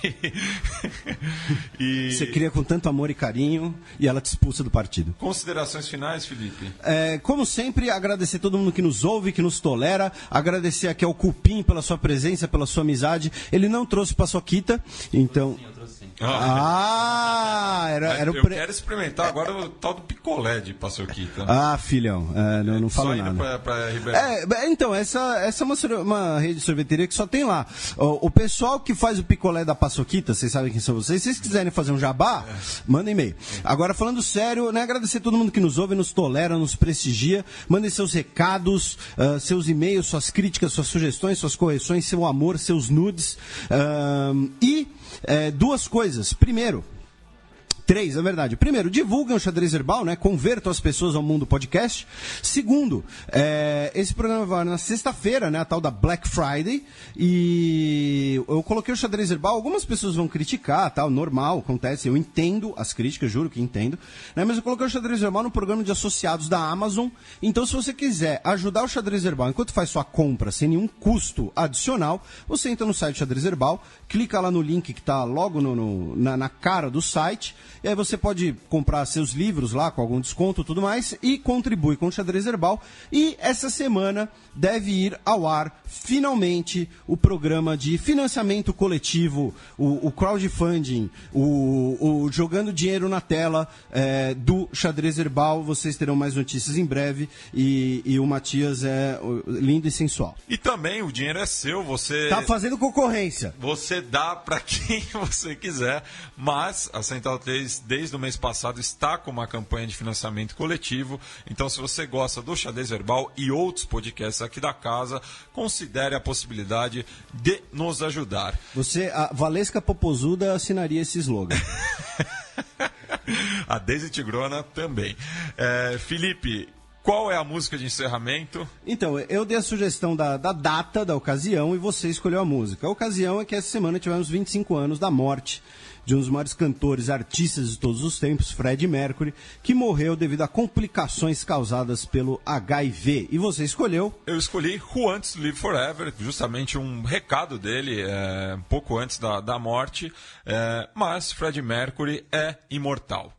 Você cria com tanto amor e carinho e ela te expulsa do partido. Considerações finais, Felipe? Como sempre, agradecer todo mundo que nos ouve, que nos tolera. Agradecer aqui ao Cupim pela sua presença, pela sua amizade. Ele não trouxe paçoquita, então... Eu trouxe sim. Eu quero experimentar agora o tal do picolé de paçoquita. Filhão, não falo nada. Pra Ribeirão. Então, essa é uma rede de sorveteria que só tem lá. O pessoal que faz o picolé da paçoquita, vocês sabem quem são vocês. Se vocês quiserem fazer um jabá, mandem e-mail. Agora, falando sério, né, agradecer todo mundo que nos ouve, nos tolera, nos prestigia. Mandem seus recados, seus e-mails, suas críticas, suas sugestões, suas correções, seu amor, seus nudes. Duas coisas. Primeiro... 3, é verdade. Primeiro, divulguem o Xadrez Verbal, né? Convertam as pessoas ao mundo podcast. Segundo, esse programa vai na sexta-feira, né? A tal da Black Friday. E eu coloquei o Xadrez Verbal. Algumas pessoas vão criticar, tal, normal, acontece. Eu entendo as críticas, juro que entendo. Né? Mas eu coloquei o Xadrez Verbal no programa de associados da Amazon. Então, se você quiser ajudar o Xadrez Verbal enquanto faz sua compra sem nenhum custo adicional, você entra no site Xadrez Verbal, clica lá no link que está logo na cara do site. E aí você pode comprar seus livros lá com algum desconto e tudo mais e contribui com o Xadrez Verbal. E essa semana deve ir ao ar, finalmente, o programa de financiamento coletivo, o crowdfunding, o jogando dinheiro na tela do Xadrez Verbal. Vocês terão mais notícias em breve e o Matias é lindo e sensual. E também o dinheiro é seu, você... Tá fazendo concorrência. Você dá para quem você quiser, mas a Central 3 desde o mês passado está com uma campanha de financiamento coletivo. Então, se você gosta do Xadrez Verbal e outros podcasts aqui da casa, considere a possibilidade de nos ajudar. A Valesca Popozuda assinaria esse slogan. A Deise Tigrona também. Felipe, Qual é a música de encerramento? Então, eu dei a sugestão da data da ocasião e você escolheu a música. A ocasião é que essa semana tivemos 25 anos da morte de um dos maiores cantores, artistas de todos os tempos, Freddie Mercury, que morreu devido a complicações causadas pelo HIV. E você escolheu? Eu escolhi Who Wants to Live Forever, justamente um recado dele, um pouco antes da morte, mas Freddie Mercury é imortal.